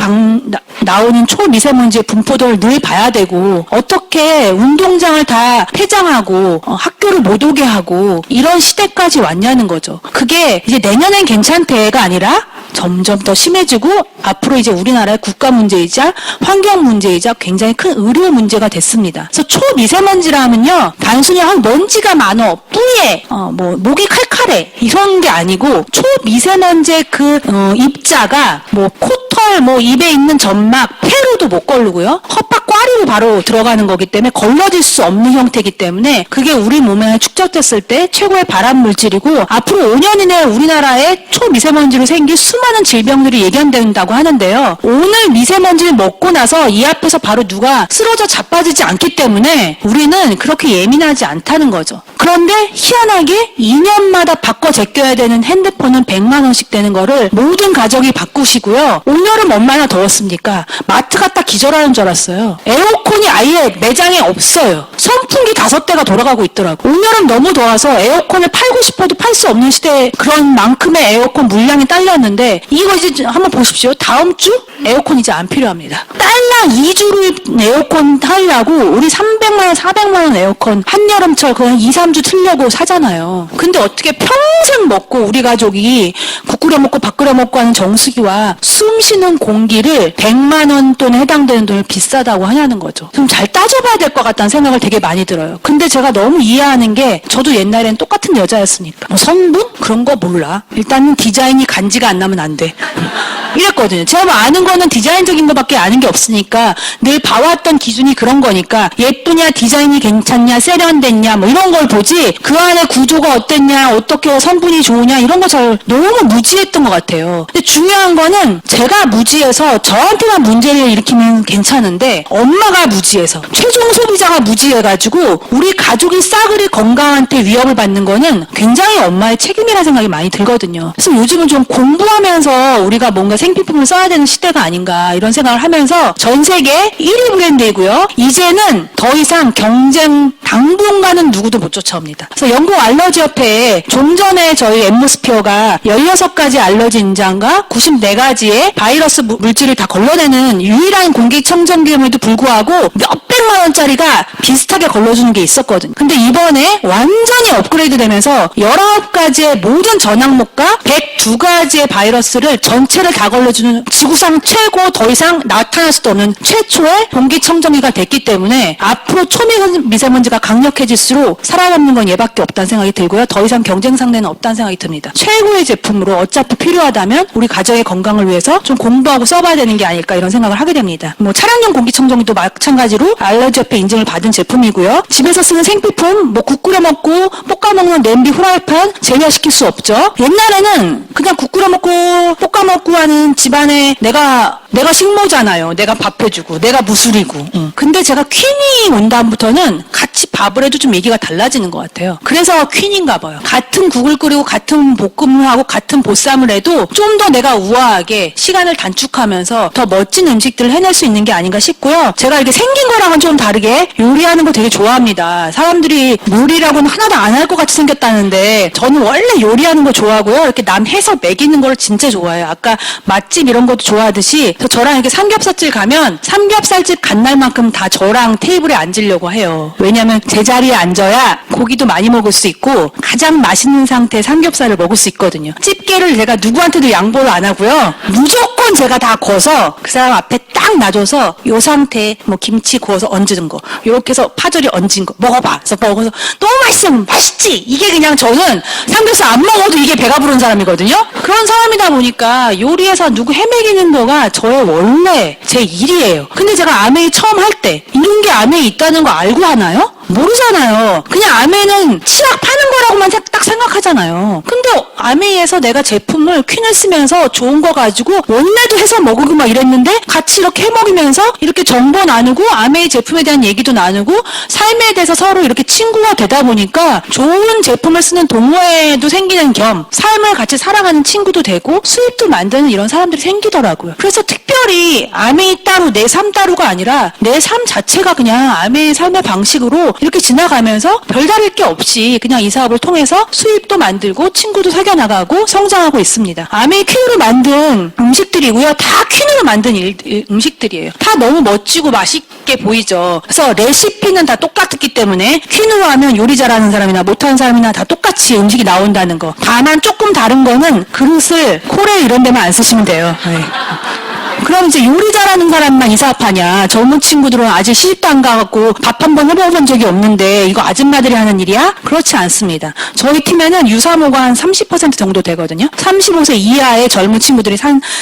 나오는 초미세먼지의 분포도를 늘 봐야 되고 어떻게 운동장을 다 폐장하고 학교를 못 오게 하고 이런 시대까지 왔냐는 거죠. 그게 이제 내년엔 괜찮대가 아니라 점점 더 심해지고 앞으로 이제 우리나라의 국가 문제이자 환경 문제이자 굉장히 큰 의료 문제가 됐습니다. 그래서 초미세먼지라 하면요 단순히 먼지가 많어 뿌예 뭐 목이 칼칼해 이런 게 아니고 초미세먼지의 그 입자가 뭐 코털 뭐 입에 있는 점막 폐로도 못 걸르고요 헛박 꽈리로 바로 들어가는 거기 때문에 걸러질 수 없는 형태이기 때문에 그게 우리 몸에 축적됐을 때 최고의 발암 물질이고 앞으로 5년 이내에 우리나라에 초미세먼지로 생길 수많은 질병들이 예견된다고 하는데요. 오늘 미세먼지를 먹고 나서 이 앞에서 바로 누가 쓰러져 자빠지지 않기 때문에 우리는 그렇게 예민하지 않다는 거죠. 그런데 희한하게 2년마다 바꿔 제껴야 되는 핸드폰은 100만 원씩 되는 거를 모든 가족이 바꾸시고요. 올여름 얼마나 더웠습니까? 마트 갔다 기절하는 줄 알았어요. 에어컨이 아예 매장에 없어요. 선풍기 5대가 돌아가고 있더라고요. 올여름 너무 더워서 에어컨을 팔고 싶어도 팔 수 없는 시대에 그런 만큼의 에어컨 물량이 딸렸는데 이거 이제 한번 보십시오. 다음 주 에어컨 이제 안 필요합니다. 딸랑 2주를 에어컨 타려고 우리 300만 원, 400만 원 에어컨 한여름철 그냥 2, 3주 틀려고 사잖아요. 근데 어떻게 평생 먹고 우리 가족이 국 끓여 먹고 밥 끓여 먹고 하는 정수기와 숨 쉬는 공기를 100만 원 돈에 해당되는 돈을 비싸다고 하냐는 거죠. 좀 잘 따져봐야 될 것 같다는 생각을 되게 많이 들어요. 근데 제가 너무 이해하는 게 저도 옛날엔 똑같은 여자였으니까 뭐 성분? 그런 거 몰라. 일단은 디자인이 간지가 안 나면 안 돼. 이랬거든요. 제가 뭐 아는 거는 디자인적인 거밖에 아는 게 없으니까 늘 봐왔던 기준이 그런 거니까 예쁘냐 디자인이 괜찮냐 세련됐냐 뭐 이런 걸 보지 그 안에 구조가 어땠냐 어떻게 성분이 좋으냐 이런 거 잘 너무 무지했던 것 같아요. 근데 중요한 거는 제가 무지해서 저한테만 문제를 일으키면 괜찮은데 엄마가 무지해서 최종 소비자가 무지해가지고 우리 가족이 싸그리 건강한테 위협을 받는 거는 굉장히 엄마의 책임이라는 생각이 많이 들거든요. 그래서 요즘은 좀 공부하면서 우리가 뭔가 생필품을 써야 되는 시대가 아닌가 이런 생각을 하면서 전 세계 1위 브랜드이고요. 이제는 더 이상 경쟁 당분간은 누구도 못 쫓아옵니다. 그래서 영국 알러지협회에 좀 전에 저희 엠모스피어가 16가지 알러지 인자인가 94가지의 바이러스 물질을 다 걸러내는 유일한 공기청정기임에도 불구하고 몇백만 원짜리가 비슷하게 걸러주는 게 있었거든요. 근데 이번에 완전히 업그레이드 되면서 19가지의 모든 전 항목과 102가지의 바이러스를 전체를 다 걸러주는 지구상 최고 더 이상 나타날 수도 없는 최초의 공기청정기가 됐기 때문에 앞으로 초미세먼지가 강력해질수록 살아남는 건 얘밖에 없다는 생각이 들고요. 더 이상 경쟁 상대는 없다는 생각이 듭니다. 최고의 제품으로 어차피 필요하다면 우리 가정의 건강을 위해서 좀 공부하고 써봐야 되는 게 아닐까 이런 생각을 하게 됩니다. 뭐 차량용 공기청정기도 마찬가지로 알러지협회 인증을 받은 제품이고요. 집에서 쓰는 생필품, 뭐 국 끓여 먹고 볶아 먹는 냄비, 후라이팬 제외시킬 수 없죠. 옛날에는 그냥 국 끓여 먹고 볶아 먹고 하는 집안에 내가 식모잖아요. 내가 밥 해주고 내가 무술이고. 근데 제가 퀸이 온 다음부터는 같이 밥을 해도 좀 얘기가 달라지는 것 같아요. 그래서 퀸인가 봐요. 같은 국을 끓이고 같은 볶음을 하고 같은 보쌈을 해도 좀 더 내가 우아하게 시간을 단축하면서 더 멋진 음식들을 해낼 수 있는 게 아닌가 싶고요. 제가 이렇게 생긴 거랑은 좀 다르게 요리하는 거 되게 좋아합니다. 사람들이 요리라고는 하나도 안 할 것 같이 생겼다는데 저는 원래 요리하는 거 좋아하고요. 이렇게 남 해서 먹이는 걸 진짜 좋아해요. 아까 맛집 이런 것도 좋아하듯이 저랑 이렇게 삼겹살집 가면 삼겹살집 간 날만큼 다 저랑 테이블에 앉으려고 해요. 왜냐면 제 자리에 앉아야 고기도 많이 먹을 수 있고 가장 맛있는 상태의 삼겹살을 먹을 수 있거든요. 집게를 제가 누구한테도 양보를 안 하고요. 무조건 제가 다 구워서 그 사람 앞에 딱 놔줘서 요 상태에 뭐 김치 구워서 얹은 거 요렇게 해서 파절이 얹은 거 먹어봐. 그래서 먹어서 너무 맛있으면 맛있지. 이게 그냥 저는 삼겹살 안 먹어도 이게 배가 부른 사람이거든요. 그런 사람이다 보니까 요리해서 누구 헤매기는 거가 저의 원래 제 일이에요. 근데 제가 아메이 처음 할 때 이런 게 아메이 있다는 거 알고 하나요? 모르잖아요. 그냥 아메이는 치약 파는 거라고만 딱 생각하잖아요. 근데 아메이에서 내가 제품을 퀸을 쓰면서 좋은 거 가지고 원래도 해서 먹고 막 이랬는데 같이 이렇게 해 먹으면서 이렇게 정보 나누고 아메이 제품에 대한 얘기도 나누고 삶에 대해서 서로 이렇게 친구가 되다 보니까 좋은 제품을 쓰는 동호회도 생기는 겸 삶을 같이 살아가는 친구도 되고 수입도 만드는 이런 사람들이 생기더라고요. 그래서 특별히 아메이 따로 내 삶 따로가 아니라 내 삶 자체가 그냥 아메이 삶의 방식으로 이렇게 지나가면서 별다를 게 없이 그냥 이 사업을 통해서 수입도 만들고 친구도 사귀어 나가고 성장하고 있습니다. 아메이 퀸으로 만든 음식들이고요. 다 퀸으로 만든 음식들이에요. 다 너무 멋지고 맛있게 보이죠. 그래서 레시피는 다 똑같기 때문에 퀸으로 하면 요리 잘하는 사람이나 못하는 사람이나 다 똑같이 음식이 나온다는 거. 다만 조금 다른 거는 그릇을 코레 이런 데만 안 쓰시면 돼요. 네. 그럼 이제 요리 잘하는 사람만 이 사업하냐? 젊은 친구들은 아직 시집도 안 가갖고 밥 한 번 해먹어본 적이 없는데 이거 아줌마들이 하는 일이야? 그렇지 않습니다. 저희 팀에는 유사모가 한 30% 정도 되거든요. 35세 이하의 젊은 친구들이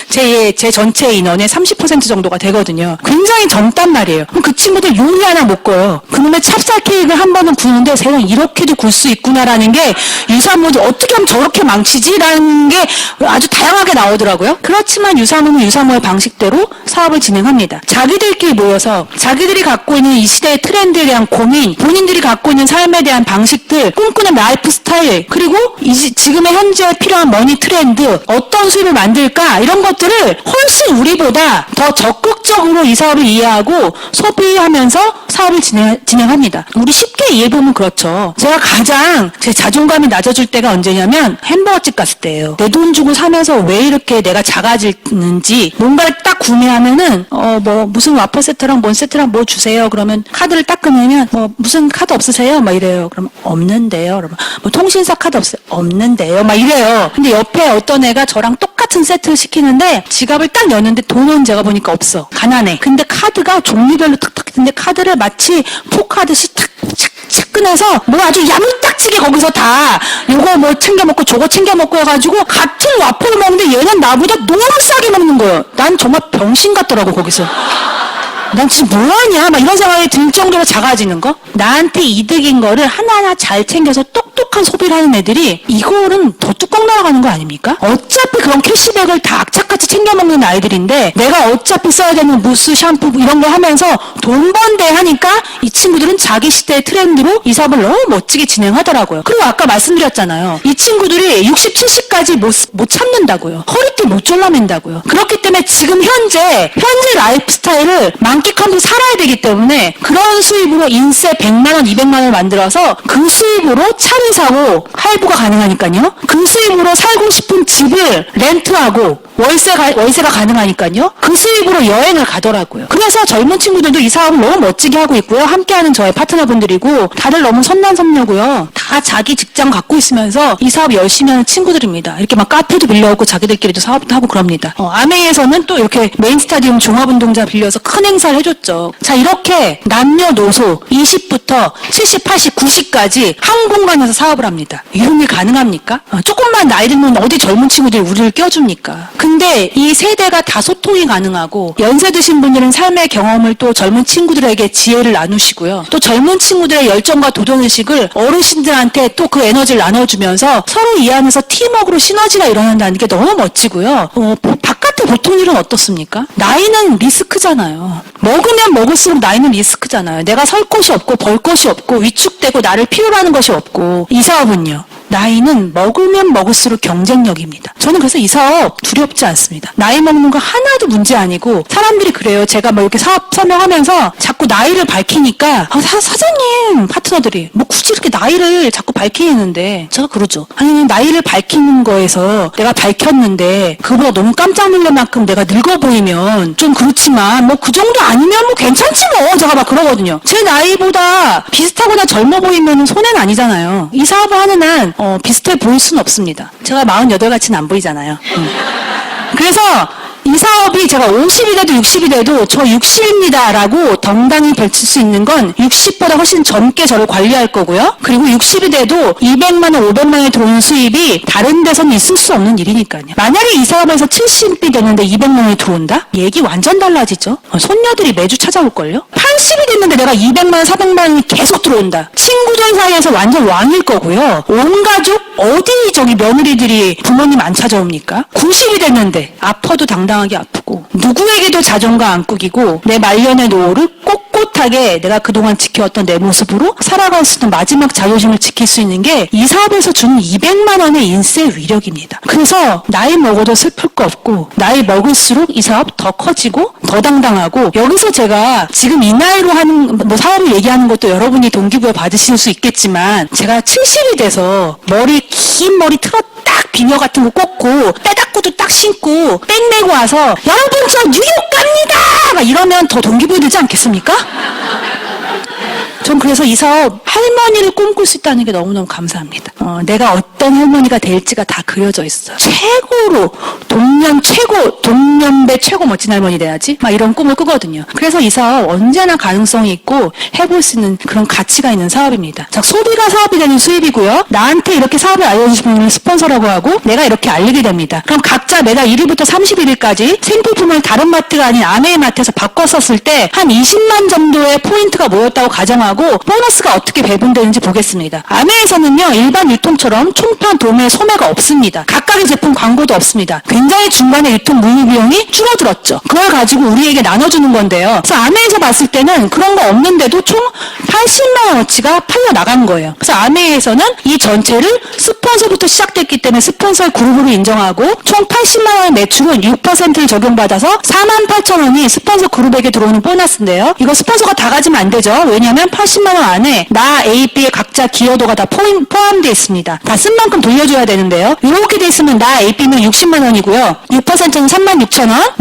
제 전체 인원의 30% 정도가 되거든요. 굉장히 젊단 말이에요. 그럼 그 친구들 요리 하나 못 꿔요. 그놈의 찹쌀 케이크를 한 번은 구우는데 세상 이렇게도 굴 수 있구나라는 게 유사모들 어떻게 하면 저렇게 망치지라는 게 아주 다양하게 나오더라고요. 그렇지만 유사모는 유사모의 방식대로 사업을 진행합니다. 자기들끼리 모여서 자기들이 갖고 있는 이 시대의 트렌드에 대한 고민, 본인들이 갖고 있는 삶에 대한 방식들, 꿈꾸는 라이프 스타일, 그리고 지금의 현재 필요한 머니 트렌드, 어떤 수입을 만들까 이런 것들을 훨씬 우리보다 더 적극적으로 이 사업을 이해하고 소비하면서 사업을 진행합니다. 우리 쉽게 이해해보면 그렇죠. 제가 가장 제 자존감이 낮아질 때가 언제냐면 햄버거집 갔을 때예요. 내 돈 주고 사면서 왜 이렇게 내가 작아지는지 뭔가를 딱 구매하면은 뭐 무슨 와퍼 세트랑 뭔 세트랑 뭐 주세요. 그러면 카드를 딱 꺼내면 뭐 무슨 카드 없으세요? 막 이래요. 그러면 없는데요. 그러면 뭐 통신사 카드 없어요? 없는데요. 막 이래요. 근데 옆에 어떤 애가 저랑 똑같은 세트를 시키는데 지갑을 딱 여는데 돈은 제가 보니까 없어. 가난해. 근데 카드가 종류별로 탁탁 있는데 카드를 마치 포크하듯이 탁 꺼내서 뭐 아주 야물딱지게 거기서 다 요거 뭐 챙겨 먹고 저거 챙겨 먹고 해가지고 같은 와퍼를 먹는데 얘는 나보다 너무 싸게 먹는 거예요. 난 정말 병신 같더라고 거기서. 난 진짜 뭐하냐 막 이런 생각이 들 정도로 작아지는 거. 나한테 이득인 거를 하나하나 잘 챙겨서 똑똑 심각한 소비를 하는 애들이 이거는 더 뚜껑 날아가는 거 아닙니까? 어차피 그런 캐시백을 다 악착같이 챙겨 먹는 아이들인데 내가 어차피 써야 되는 무스, 샴푸 이런 거 하면서 돈 번대 하니까 이 친구들은 자기 시대의 트렌드로 이 사업을 너무 멋지게 진행하더라고요. 그리고 아까 말씀드렸잖아요. 이 친구들이 60, 70까지 못 참는다고요. 허리띠 못 졸라맨다고요. 그렇기 때문에 지금 현재 라이프 스타일을 만끽하면서 살아야 되기 때문에 그런 수입으로 인세 100만 원, 200만 원을 만들어서 그 수입으로 차를 사고 할부가 가능하니까요. 그 수입으로 살고 싶은 집을 렌트하고 월세가 가능하니까요. 그 수입으로 여행을 가더라고요. 그래서 젊은 친구들도 이 사업을 너무 멋지게 하고 있고요. 함께하는 저의 파트너분들이고 다들 너무 선남선녀고요. 다 자기 직장 갖고 있으면서 이 사업 열심히 하는 친구들입니다. 이렇게 막 카페도 빌려오고 자기들끼리도 사업도 하고 그럽니다. 아메이에서는 또 이렇게 메인 스타디움 종합운동장 빌려서 큰 행사를 해줬죠. 자, 이렇게 남녀노소 20부터 70, 80, 90까지 한 공간에서 사업을 합니다. 이런 일 가능합니까? 조금만 나이 들면 어디 젊은 친구들이 우리를 껴줍니까? 근데 이 세대가 다 소통이 가능하고 연세 드신 분들은 삶의 경험을 또 젊은 친구들에게 지혜를 나누시고요. 또 젊은 친구들의 열정과 도전의식을 어르신들한테 또 그 에너지를 나눠주면서 서로 이해하면서 팀워크로 시너지가 일어난다는 게 너무 멋지고요. 바깥의 보통 일은 어떻습니까? 나이는 리스크잖아요. 먹으면 먹을수록 나이는 리스크잖아요. 내가 설 곳이 없고 벌 곳이 없고 위축되고 나를 필요로 하는 것이 없고 이 사업은요. 나이는 먹으면 먹을수록 경쟁력입니다. 저는 그래서 이 사업 두렵지 않습니다. 나이 먹는 거 하나도 문제 아니고 사람들이 그래요. 제가 뭐 이렇게 사업 설명하면서 자꾸 나이를 밝히니까 사장님 파트너들이 뭐 굳이 이렇게 나이를 자꾸 밝히는데 제가 그러죠. 아니 나이를 밝히는 거에서 내가 밝혔는데 그보다 너무 깜짝 놀랄 만큼 내가 늙어 보이면 좀 그렇지만 뭐 그 정도 아니면 뭐 괜찮지 뭐 제가 막 그러거든요. 제 나이보다 비슷하거나 젊어 보이면 손해는 아니잖아요. 이 사업을 하는 한 비슷해 보일 수는 없습니다. 제가 48같이는 안 보이잖아요. 그래서 이 사업이 제가 50이 돼도 60이 돼도 저 60입니다 라고 당당히 펼칠 수 있는 건 60보다 훨씬 젊게 저를 관리할 거고요. 그리고 60이 돼도 200만 원, 500만 원이 들어오는 수입이 다른 데서는 있을 수 없는 일이니까요. 만약에 이 사업에서 70이 되는데 200만 원이 들어온다? 얘기 완전 달라지죠. 손녀들이 매주 찾아올걸요. 80이 됐는데 내가 200만 원, 400만 원이 계속 들어온다. 친구들 사이에서 완전 왕일 거고요. 온 가족 어디 저기 며느리들이 부모님 안 찾아옵니까? 90이 됐는데 아파도 당당하게 아프고 누구에게도 자존감 안 꾸기고 내 말년의 노후를 꼿꼿하게 내가 그동안 지켜왔던 내 모습으로 살아갈 수 있는 마지막 자존심을 지킬 수 있는 게 이 사업에서 주는 200만 원의 인세 위력입니다. 그래서 나이 먹어도 슬플 거 없고 나이 먹을수록 이 사업 더 커지고 더 당당하고 여기서 제가 지금 이 나이로 하는 뭐 사업을 얘기하는 것도 여러분이 동기부여 받으실 수 있겠지만 제가 70이 돼서 긴 머리 틀었 딱 비녀 같은 거 꽂고 빼닦고도 딱 신고 백 메고 와서 여러분 저 뉴욕 갑니다! 막 이러면 더 동기부여 되지 않겠습니까? 전 그래서 이 사업 할머니를 꿈꿀 수 있다는 게 너무너무 감사합니다. 내가 어떤 할머니가 될지가 다 그려져 있어요. 최고로 동년배 최고 멋진 할머니 돼야지 막 이런 꿈을 꾸거든요. 그래서 이 사업 언제나 가능성이 있고 해볼 수 있는 그런 가치가 있는 사업입니다. 자, 소비가 사업이 되는 수입이고요. 나한테 이렇게 사업을 알려주시는 분을 스폰서라고 하고 내가 이렇게 알리게 됩니다. 그럼 각자 매달 1일부터 31일까지 생필품을 다른 마트가 아닌 아메이 마트에서 바꿨었을 때 한 20만 정도의 포인트가 모였다고 가정하고 보너스가 어떻게 배분되는지 보겠습니다. 아메에서는요 일반 유통처럼 총판 도매 소매가 없습니다. 각각의 제품 광고도 없습니다. 굉장히 중간에 유통 물류 비용이 줄어들었죠. 그걸 가지고 우리에게 나눠주는 건데요. 그래서 아메에서 봤을 때는 그런 거 없는데도 총 80만 원어치가 팔려 나간 거예요. 그래서 아메에서는 이 전체를 스폰서부터 시작됐기 때문에 스폰서 그룹으로 인정하고 총 80만 원의 매출은 6%를 적용받아서 48,000원이 스폰서 그룹에게 들어오는 보너스인데요. 이거 스폰서가 다 가지면 안 되죠. 왜냐하면 80만 원 안에 나 A, B의 각자 기여도가 다 포함되어 있습니다. 다 쓴 만큼 돌려줘야 되는데요. 이렇게 돼 있으면 나 A, B는 60만 원이고요. 6%는 36,000원.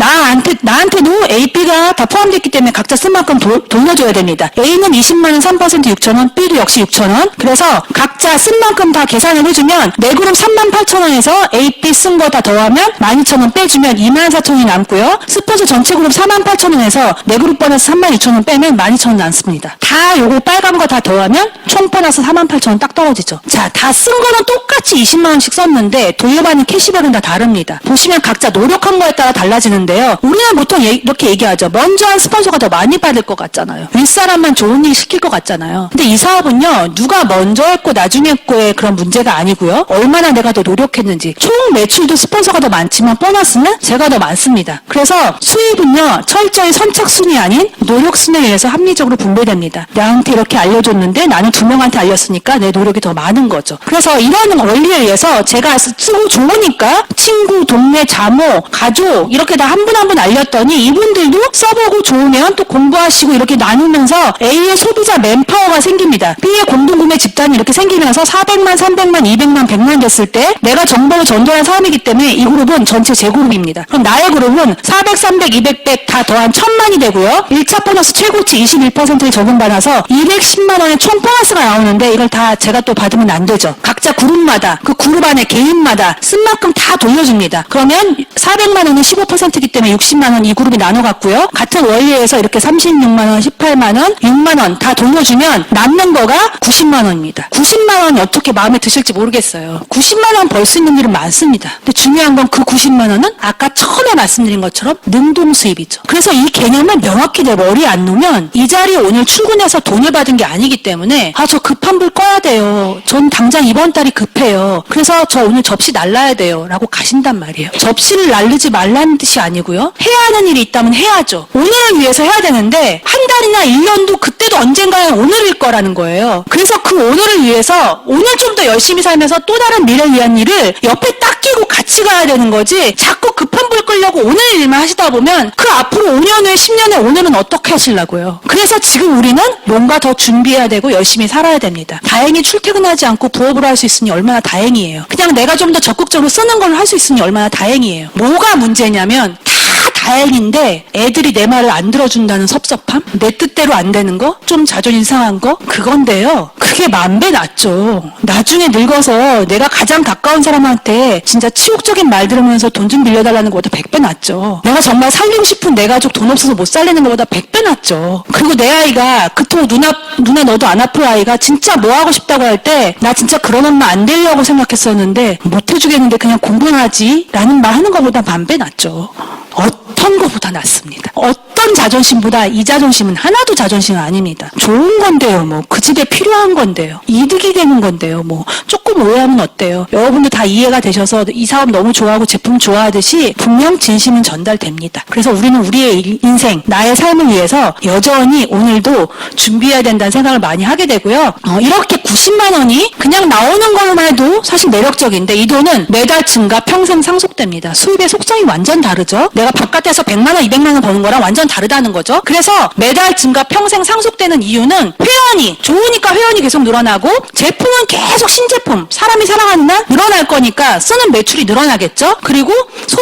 나한테도 A, B가 다 포함되어 있기 때문에 각자 쓴 만큼 돌려줘야 됩니다. A는 20만 원 3% 6,000원, B도 역시 6,000원. 그래서 각자 쓴 만큼 다 계산을 해주면 내 그룹 38,000원에서 A, B 쓴 거 다 더하면 12,000원 빼주면 24,000원이 남고요. 스폰서 전체 그룹 48,000원에서 내 그룹 보너스 32,000원 빼면 12,000원 남습니다. 다 요거 요거 빨간 거 다 더하면 총 보너스 48,000원 딱 떨어지죠. 자, 다 쓴 거는 똑같이 20만 원씩 썼는데 돌려받는 캐시백은 다 다릅니다. 보시면 각자 노력한 거에 따라 달라지는데요. 우리는 보통 이렇게 얘기하죠. 먼저 한 스폰서가 더 많이 받을 것 같잖아요. 윗사람만 좋은 일 시킬 것 같잖아요. 근데 이 사업은요, 누가 먼저 했고 나중에 했고의 그런 문제가 아니고요. 얼마나 내가 더 노력했는지. 총 매출도 스폰서가 더 많지만 보너스는 제가 더 많습니다. 그래서 수입은요, 철저히 선착순이 아닌 노력순에 의해서 합리적으로 분배됩니다. 나한테 이렇게 알려줬는데 나는 2명한테 알렸으니까 내 노력이 더 많은 거죠. 그래서 이런 원리에 의해서 제가 쓰고 좋으니까 친구, 동네, 자모, 가족 이렇게 다 한 분 한 분 알렸더니 이분들도 써보고 좋으면 또 공부하시고 이렇게 나누면서 A의 소비자 맨파워가 생깁니다. B의 공동구매 집단이 이렇게 생기면서 400만, 300만, 200만, 100만 됐을 때 내가 정보를 전달한 사람이기 때문에 이 그룹은 전체 제 그룹입니다. 그럼 나의 그룹은 400, 300, 200, 100 다 더한 1000만이 되고요. 1차 보너스 최고치 21%를 적용받아서 210만 원의 총 보너스가 나오는데 이걸 다 제가 또 받으면 안 되죠. 각자 그룹마다 그 그룹 안에 개인마다 쓴 만큼 다 돌려줍니다. 그러면 400만 원은 15%이기 때문에 60만 원 이 그룹이 나눠갔고요. 같은 원리에서 이렇게 36만 원, 18만 원, 6만 원 다 돌려주면 남는 거가 90만 원입니다. 90만 원이 어떻게 마음에 드실지 모르겠어요. 90만 원 벌 수 있는 일은 많습니다. 근데 중요한 건 그 90만 원은 아까 처음에 말씀드린 것처럼 능동 수입이죠. 그래서 이 개념을 명확히 내 머리에 안 놓으면 이 자리에 오늘 출근해서 돈을 받은 게 아니기 때문에 저 급한 불 꺼야 돼요. 전 당장 이번 달이 급해요. 그래서 저 오늘 접시 날라야 돼요. 라고 가신단 말이에요. 접시를 날르지 말라는 뜻이 아니고요. 해야 하는 일이 있다면 해야죠. 오늘을 위해서 해야 되는데 한 달이나 1년도 그때도 언젠가는 오늘일 거라는 거예요. 그래서 그 오늘을 위해서 오늘 좀 더 열심히 살면서 또 다른 미래를 위한 일을 옆에 딱 끼고 같이 가야 되는 거지 자꾸 급한 불 끌려고 오늘 일만 하시다 보면 그 앞으로 5년 후에 10년 후에 오늘은 어떻게 하시려고요. 그래서 지금 우리는 뭔가 더 준비해야 되고 열심히 살아야 됩니다. 다행히 출퇴근하지 않고 부업으로 할 수 있으니 얼마나 다행이에요. 그냥 내가 좀 더 적극적으로 쓰는 걸로 할 수 있으니 얼마나 다행이에요. 뭐가 문제냐면 다 다행인데 애들이 내 말을 안 들어준다는 섭섭함? 내 뜻대로 안 되는 거? 좀 자존심 상한 거? 그건데요. 그게 10,000배 낫죠. 나중에 늙어서 내가 가장 가까운 사람한테 진짜 치욕적인 말 들으면서 돈 좀 빌려달라는 것보다 100배 낫죠. 내가 정말 살리고 싶은 내 가족 돈 없어서 못 살리는 것보다 100배 낫죠. 그리고 내 아이가 그토록 누나 너도 안 아플 아이가 진짜 뭐 하고 싶다고 할 때 나 진짜 그런 엄마 안 되려고 생각했었는데 못 해주겠는데 그냥 공부나 하지 라는 말 하는 것보다 10,000배 낫죠. 어떤 것보다 낫습니다. 어떤 자존심보다 이 자존심은 하나도 자존심은 아닙니다. 좋은 건데요. 뭐 그 집에 필요한 건데요. 이득이 되는 건데요. 뭐 조금 오해하면 어때요? 여러분도 다 이해가 되셔서 이 사업 너무 좋아하고 제품 좋아하듯이 분명 진심은 전달됩니다. 그래서 우리는 우리의 인생, 나의 삶을 위해서 여전히 오늘도 준비해야 된다는 생각을 많이 하게 되고요. 이렇게 90만 원이 그냥 나오는 것만 해도 사실 매력적인데 이 돈은 매달 증가, 평생 상속됩니다. 수입의 속성이 완전 다르죠. 내가 바깥에서 100만 원, 200만 원 버는 거랑 완전 다르다는 거죠. 그래서 매달 증가, 평생 상속되는 이유는 회원이 좋으니까 회원이 계속 늘어나고 제품은 계속 신제품, 사람이 사랑하는 날 늘어날 거니까 쓰는 매출이 늘어나겠죠. 그리고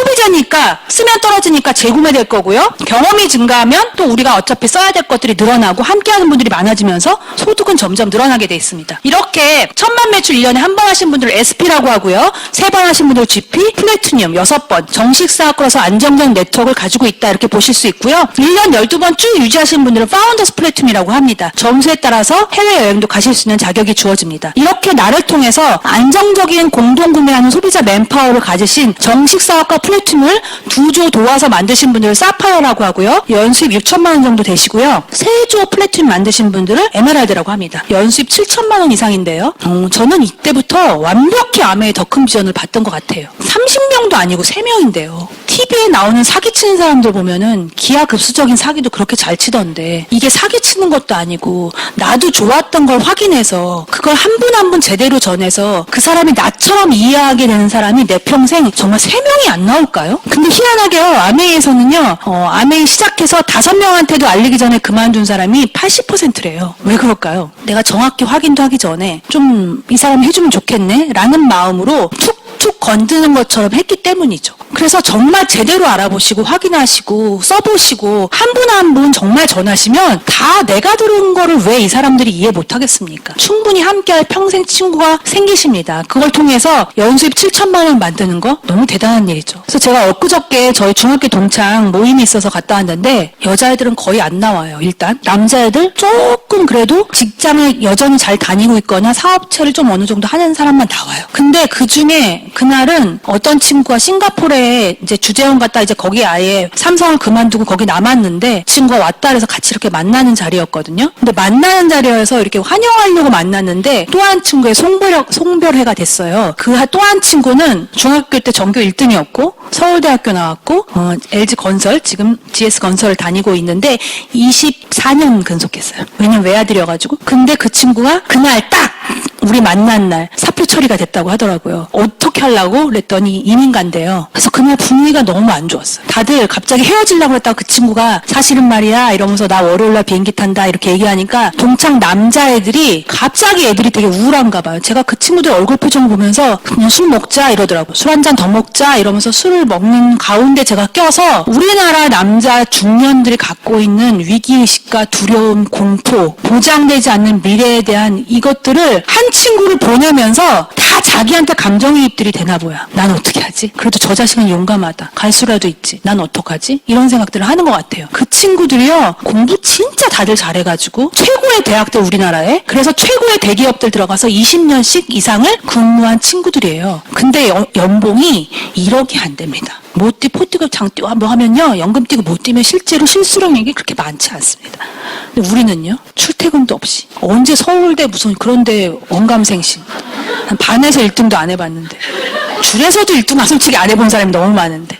소비자니까 쓰면 떨어지니까 재구매될 거고요. 경험이 증가하면 또 우리가 어차피 써야 될 것들이 늘어나고 함께하는 분들이 많아지면서 소득은 점점 늘어나게 돼 있습니다. 이렇게 1000만 매출 1년에 한 번 하신 분들을 SP라고 하고요. 3번 하신 분들 GP, 플래티늄 6번, 정식 사업으로서 안정적 네트워크를 가지고 있다 이렇게 보실 수 있고요. 1년 12번 쭉 유지하시는 분들은 파운더스 플래티늄이라고 합니다. 점수에 따라서 해외여행도 가실 수 있는 자격이 주어집니다. 이렇게 나를 통해서 안정적인 공동구매하는 소비자 맨파워를 가지신 정식 사업과 플래티늄을 두 조 도와서 만드신 분들을 사파이어라고 하고요. 연수입 6천만 원 정도 되시고요. 3조 플래티늄 만드신 분들을 에메랄드라고 합니다. 연수입 7천만 원 이상인데요. 저는 이때부터 완벽히 아메의 더 큰 비전을 봤던 것 같아요. 30명도 아니고 3명인데요. TV에 나오는 사기치는 사람들 보면은 기하급수적인 사기도 그렇게 잘 치던데 이게 사기치는 것도 아니고 나도 좋았던 걸 확인해서 그걸 한 분 한 분 제대로 전해서 그 사람이 나처럼 이해하게 되는 사람이 내 평생 정말 3명이 안 나올까요? 근데 희한하게요. 아메이에서는요. 아메이 시작해서 5명한테도 알리기 전에 그만둔 사람이 80%래요. 왜 그럴까요? 내가 정확히 확인도 하기 전에 좀 이 사람이 해주면 좋겠네 라는 마음으로 툭툭 건드는 것처럼 했기 때문이죠. 그래서 정말 제대로 알아보시고 확인하시고 써보시고 한 분 한 분 정말 전하시면 다 내가 들은 거를 왜 이 사람들이 이해 못하겠습니까? 충분히 함께할 평생 친구가 생기십니다. 그걸 통해서 연수입 7천만 원 만드는 거 너무 대단한 일이죠. 그래서 제가 엊그저께 저희 중학교 동창 모임이 있어서 갔다 왔는데 여자애들은 거의 안 나와요. 일단 남자애들 조금 그래도 직장을 여전히 잘 다니고 있거나 사업체를 좀 어느 정도 하는 사람만 나와요. 근데 그 중에 그날은 어떤 친구가 싱가포르에 이제 주재원 갔다 이제 거기 아예 삼성을 그만두고 거기 남았는데 친구가 왔다 그래서 같이 이렇게 만나는 자리였거든요. 근데 만나는 자리여서 이렇게 환영하려고 만났는데 또 한 친구의 송별회가 됐어요. 그 또 한 친구는 중학교 때 전교 1등이었고 서울대학교 나왔고 LG 건설 지금 GS 건설을 다니고 있는데 24년 근속했어요. 왜냐면 외아들이어가지고. 근데 그 친구가 그날 딱 우리 만난 날 사표 처리가 됐다고 하더라고요. 어떻게 하려고 그랬더니 이민 간대요. 그래서 그날 분위기가 너무 안 좋았어요. 다들 갑자기 헤어지려고 했다가 그 친구가 사실은 말이야 이러면서 나 월요일날 비행기 탄다 이렇게 얘기하니까 동창 남자애들이 갑자기 애들이 되게 우울한가 봐요. 제가 그 친구들 얼굴 표정 보면서 그냥 술 먹자 이러더라고요. 술 한 잔 더 먹자 이러면서 술을 먹는 가운데 제가 껴서 우리나라 남자 중년들이 갖고 있는 위기의식과 두려움, 공포, 보장되지 않는 미래에 대한 이것들을 한 친구를 보내면서 다 자기한테 감정이입들이 되나 보여. 난 어떻게 하지? 그래도 저 자식은 용감하다. 갈 수라도 있지. 난 어떡하지? 이런 생각들을 하는 것 같아요. 그 친구들이요. 공부 진짜 다들 잘해가지고 최고의 대학들 우리나라에 그래서 최고의 대기업들 들어가서 20년씩 이상을 근무한 친구들이에요. 근데 연봉이 1억이 안 됩니다. 못 뛰, 포뛰고 장뛰고 뭐 하면요. 연금 뛰고 못 뛰면 실제로 실수령액이 그렇게 많지 않습니다. 근데 우리는요. 출퇴근도 없이 언제 서울대 무슨 그런데 원감생신 반에서 1등도 안 해봤는데 줄에서도 1등 솔직히 안 해본 사람이 너무 많은데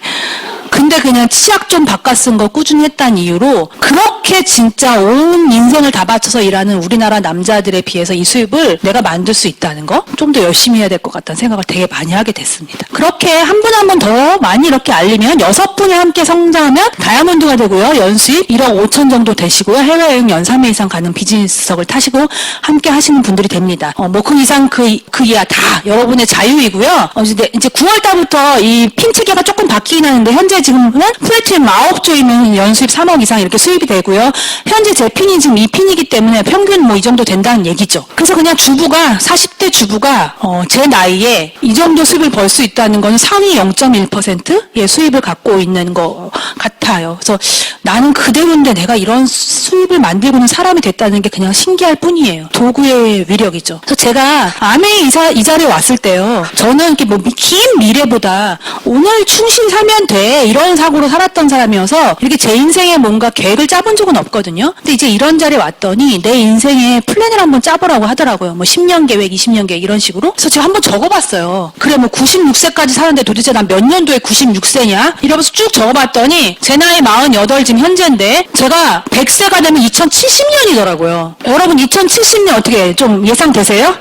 근데 그냥 치약 좀 바꿔 쓴 거 꾸준히 했다는 이유로 그렇게 진짜 온 인생을 다 바쳐서 일하는 우리나라 남자들에 비해서 이 수입을 내가 만들 수 있다는 거 좀 더 열심히 해야 될 것 같다는 생각을 되게 많이 하게 됐습니다. 그렇게 한 분 한 분 더 많이 이렇게 알리면 6분이 함께 성장하면 다이아몬드가 되고요. 연수입 1억 5천 정도 되시고요. 해외여행 연 3회 이상 가는 비즈니스석을 타시고 함께 하시는 분들이 됩니다. 뭐 그 이상 그 이하 다 여러분의 자유이고요. 이제 9월 달부터 이 핀 체계가 조금 바뀌긴 하는데 현재 지금은 플래티넘 9조이면 연수입 3억 이상 이렇게 수입이 되고요. 현재 제 핀이 지금 2핀이기 때문에 평균 뭐 이 정도 된다는 얘기죠. 그래서 그냥 주부가 40대 주부가 제 나이에 이 정도 수입을 벌 수 있다는 건 상위 0.1%의 수입을 갖고 있는 것 같아요. 그래서 나는 그대로인데 내가 이런 수입을 만들고는 사람이 됐다는 게 그냥 신기할 뿐이에요. 도구의 위력이죠. 그래서 제가 아메이 이 자리에 왔을 때요. 저는 이렇게 뭐 긴 미래보다 오늘 충실히 살면 돼 이런 사고로 살았던 사람이어서 이렇게 제 인생에 뭔가 계획을 짜본 적은 없거든요. 근데 이제 이런 자리에 왔더니 내 인생에 플랜을 한번 짜보라고 하더라고요. 뭐 10년 계획, 20년 계획 이런 식으로. 그래서 제가 한번 적어봤어요. 그래 뭐 96세까지 사는데 도대체 난 몇 년도에 96세냐? 이러면서 쭉 적어봤더니 제 나이 48 지금 현재인데 제가 100세가 되면 2070년이더라고요. 여러분 2070년 어떻게 좀 예상되세요?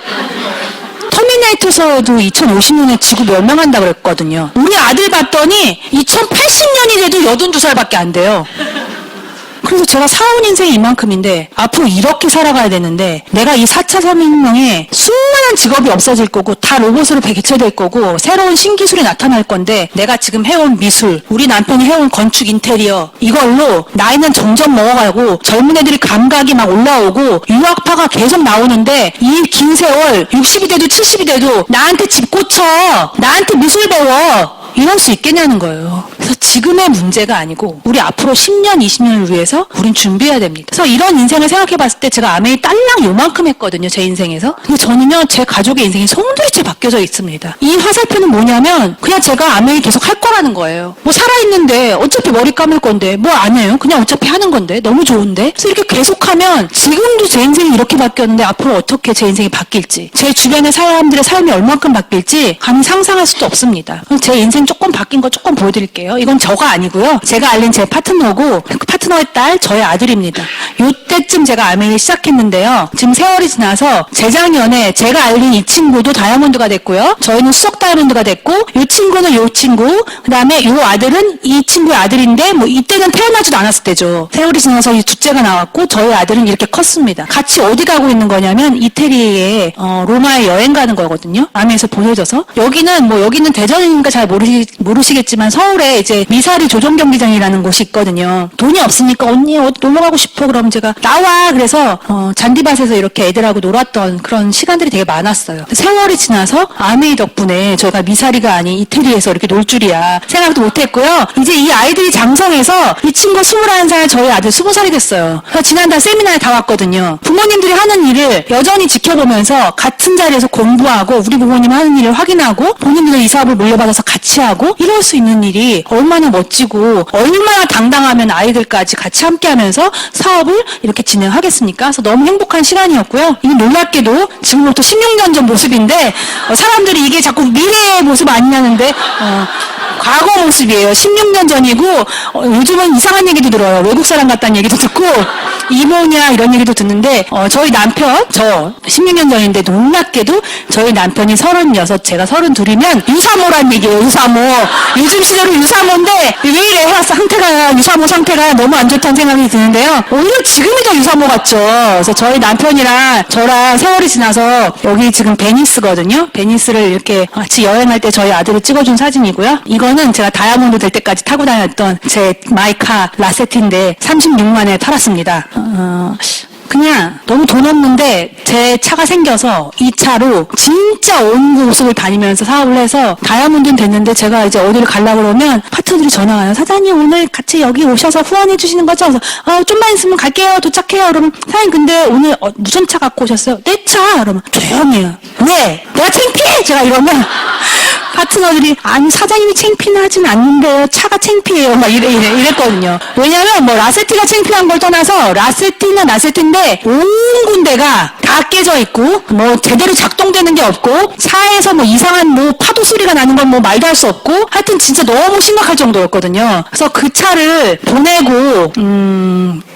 터미네이터에서도 2050년에 지구 멸망한다고 그랬거든요. 우리 아들 봤더니 2080년이 돼도 82살밖에 안 돼요. 그래서 제가 사온 인생이 이만큼인데 앞으로 이렇게 살아가야 되는데 내가 이 4차 산업혁명에 수많은 직업이 없어질 거고 다 로봇으로 대체될 거고 새로운 신기술이 나타날 건데 내가 지금 해온 미술, 우리 남편이 해온 건축 인테리어 이걸로 나이는 점점 먹어가고 젊은 애들이 감각이 막 올라오고 유학파가 계속 나오는데 이 긴 세월 60이 돼도 70이 돼도 나한테 집 고쳐, 나한테 미술 배워 이럴 수 있겠냐는 거예요. 그래서 지금의 문제가 아니고 우리 앞으로 10년, 20년을 위해서 우린 준비해야 됩니다. 그래서 이런 인생을 생각해 봤을 때 제가 아메이 딸랑 요만큼 했거든요. 제 인생에서. 근데 저는요. 제 가족의 인생이 송두리째 바뀌어져 있습니다. 이 화살표는 뭐냐면 그냥 제가 아메이 계속 할 거라는 거예요. 뭐 살아있는데 어차피 머리 감을 건데 뭐 안 해요. 그냥 어차피 하는 건데 너무 좋은데. 그래서 이렇게 계속하면 지금도 제 인생이 이렇게 바뀌었는데 앞으로 어떻게 제 인생이 바뀔지 제 주변의 사람들의 삶이 얼만큼 바뀔지 감히 상상할 수도 없습니다. 제 인생 조금 바뀐 거 조금 보여드릴게요. 이건 저가 아니고요. 제가 알린 제 파트너고 그 파트너의 딸 저의 아들입니다. 요때쯤 제가 알기 시작했는데요. 지금 세월이 지나서 재작년에 제가 알린 이 친구도 다이아몬드가 됐고요. 저희는 수석 다이아몬드가 됐고 요 친구는 요 친구 그다음에 요 아들은 이 친구의 아들인데 뭐 이때는 태어나지도 않았을 때죠. 세월이 지나서 이 둘째가 나왔고 저희 아들은 이렇게 컸습니다. 같이 어디 가고 있는 거냐면 이태리에 로마에 여행 가는 거거든요. 아미에서 보내줘서 여기는 대전이니까 잘 모르시겠지만 서울에 이제 미사리 조정경기장이라는 곳이 있거든요. 돈이 없으니까 언니 어디 놀러 가고 싶어 그러면 제가 나와 그래서 잔디밭에서 이렇게 애들하고 놀았던 그런 시간들이 되게 많았어요. 세월이 지나서 아미 덕분에 저희가 미사리가 아닌 이태리에서 이렇게 놀 줄이야 생각도 못했고요. 이제 이 아이들이 장성해서 이 친구 21살 저희 아들 20살이 됐어요. 그래서 지난달 세미나에 다 왔거든요. 부모님들이 하는 일을 여전히 지켜보면서 같은 자리에서 공부하고 우리 부모님 하는 일을 확인하고 본인들도 이 사업을 물려받아서 같이 하고 이럴 수 있는 일이 얼마나 멋지고 얼마나 당당하면 아이들까지 같이 함께하면서 사업을 이렇게 진행하겠습니까? 그래서 너무 행복한 시간이었고요. 이게 놀랍게도 지금부터 16년 전 모습인데 사람들이 이게 자꾸 미래의 모습 아니냐는데 과거 모습이에요. 16년 전이고 요즘은 이상한 얘기도 들어요. 외국 사람 같다는 얘기도 듣고 이모냐 이런 얘기도 듣는데 저희 남편 저 16년 전인데 놀랍게도 저희 남편이 36 제가 32이면 유사모란 얘기예요. 유사모. 요즘 시대로 유사모인데 왜 이래 상태가 유사모 상태가 너무 안 좋다는 생각이 드는데요. 오히려 지금이 더 유사모 같죠. 그래서 저희 남편이랑 저랑 세월이 지나서 여기 지금 베니스거든요. 베니스를 이렇게 같이 여행할 때 저희 아들을 찍어준 사진이고요. 이거는 제가 다이아몬드 될 때까지 타고 다녔던 제 마이카 라세티인데 36만에 팔았습니다. 그냥 너무 돈 없는데 제 차가 생겨서 이 차로 진짜 온 곳을 다니면서 사업을 해서 다이아몬드는 됐는데 제가 이제 어디를 가려고 그러면 파트너들이 전화가 와요. 사장님 오늘 같이 여기 오셔서 후원해 주시는 거죠? 그래서 좀만 있으면 갈게요. 도착해요. 그러면 사장님 근데 오늘 무슨 차 갖고 오셨어요? 내 차. 그러면 조용히 해요. 왜? 내가 창피해? 제가 이러면 파트너들이 아니 사장님이 창피는 하진 않는데요. 차가 창피해요. 막 이랬거든요. 왜냐면 뭐 라세티가 창피한 걸 떠나서 라세티는 라세티인데 온 군데가 다 깨져 있고 뭐 제대로 작동되는 게 없고 차에서 뭐 이상한 뭐 파도 소리가 나는 건 뭐 말도 할 수 없고 하여튼 진짜 너무 심각할 정도였거든요. 그래서 그 차를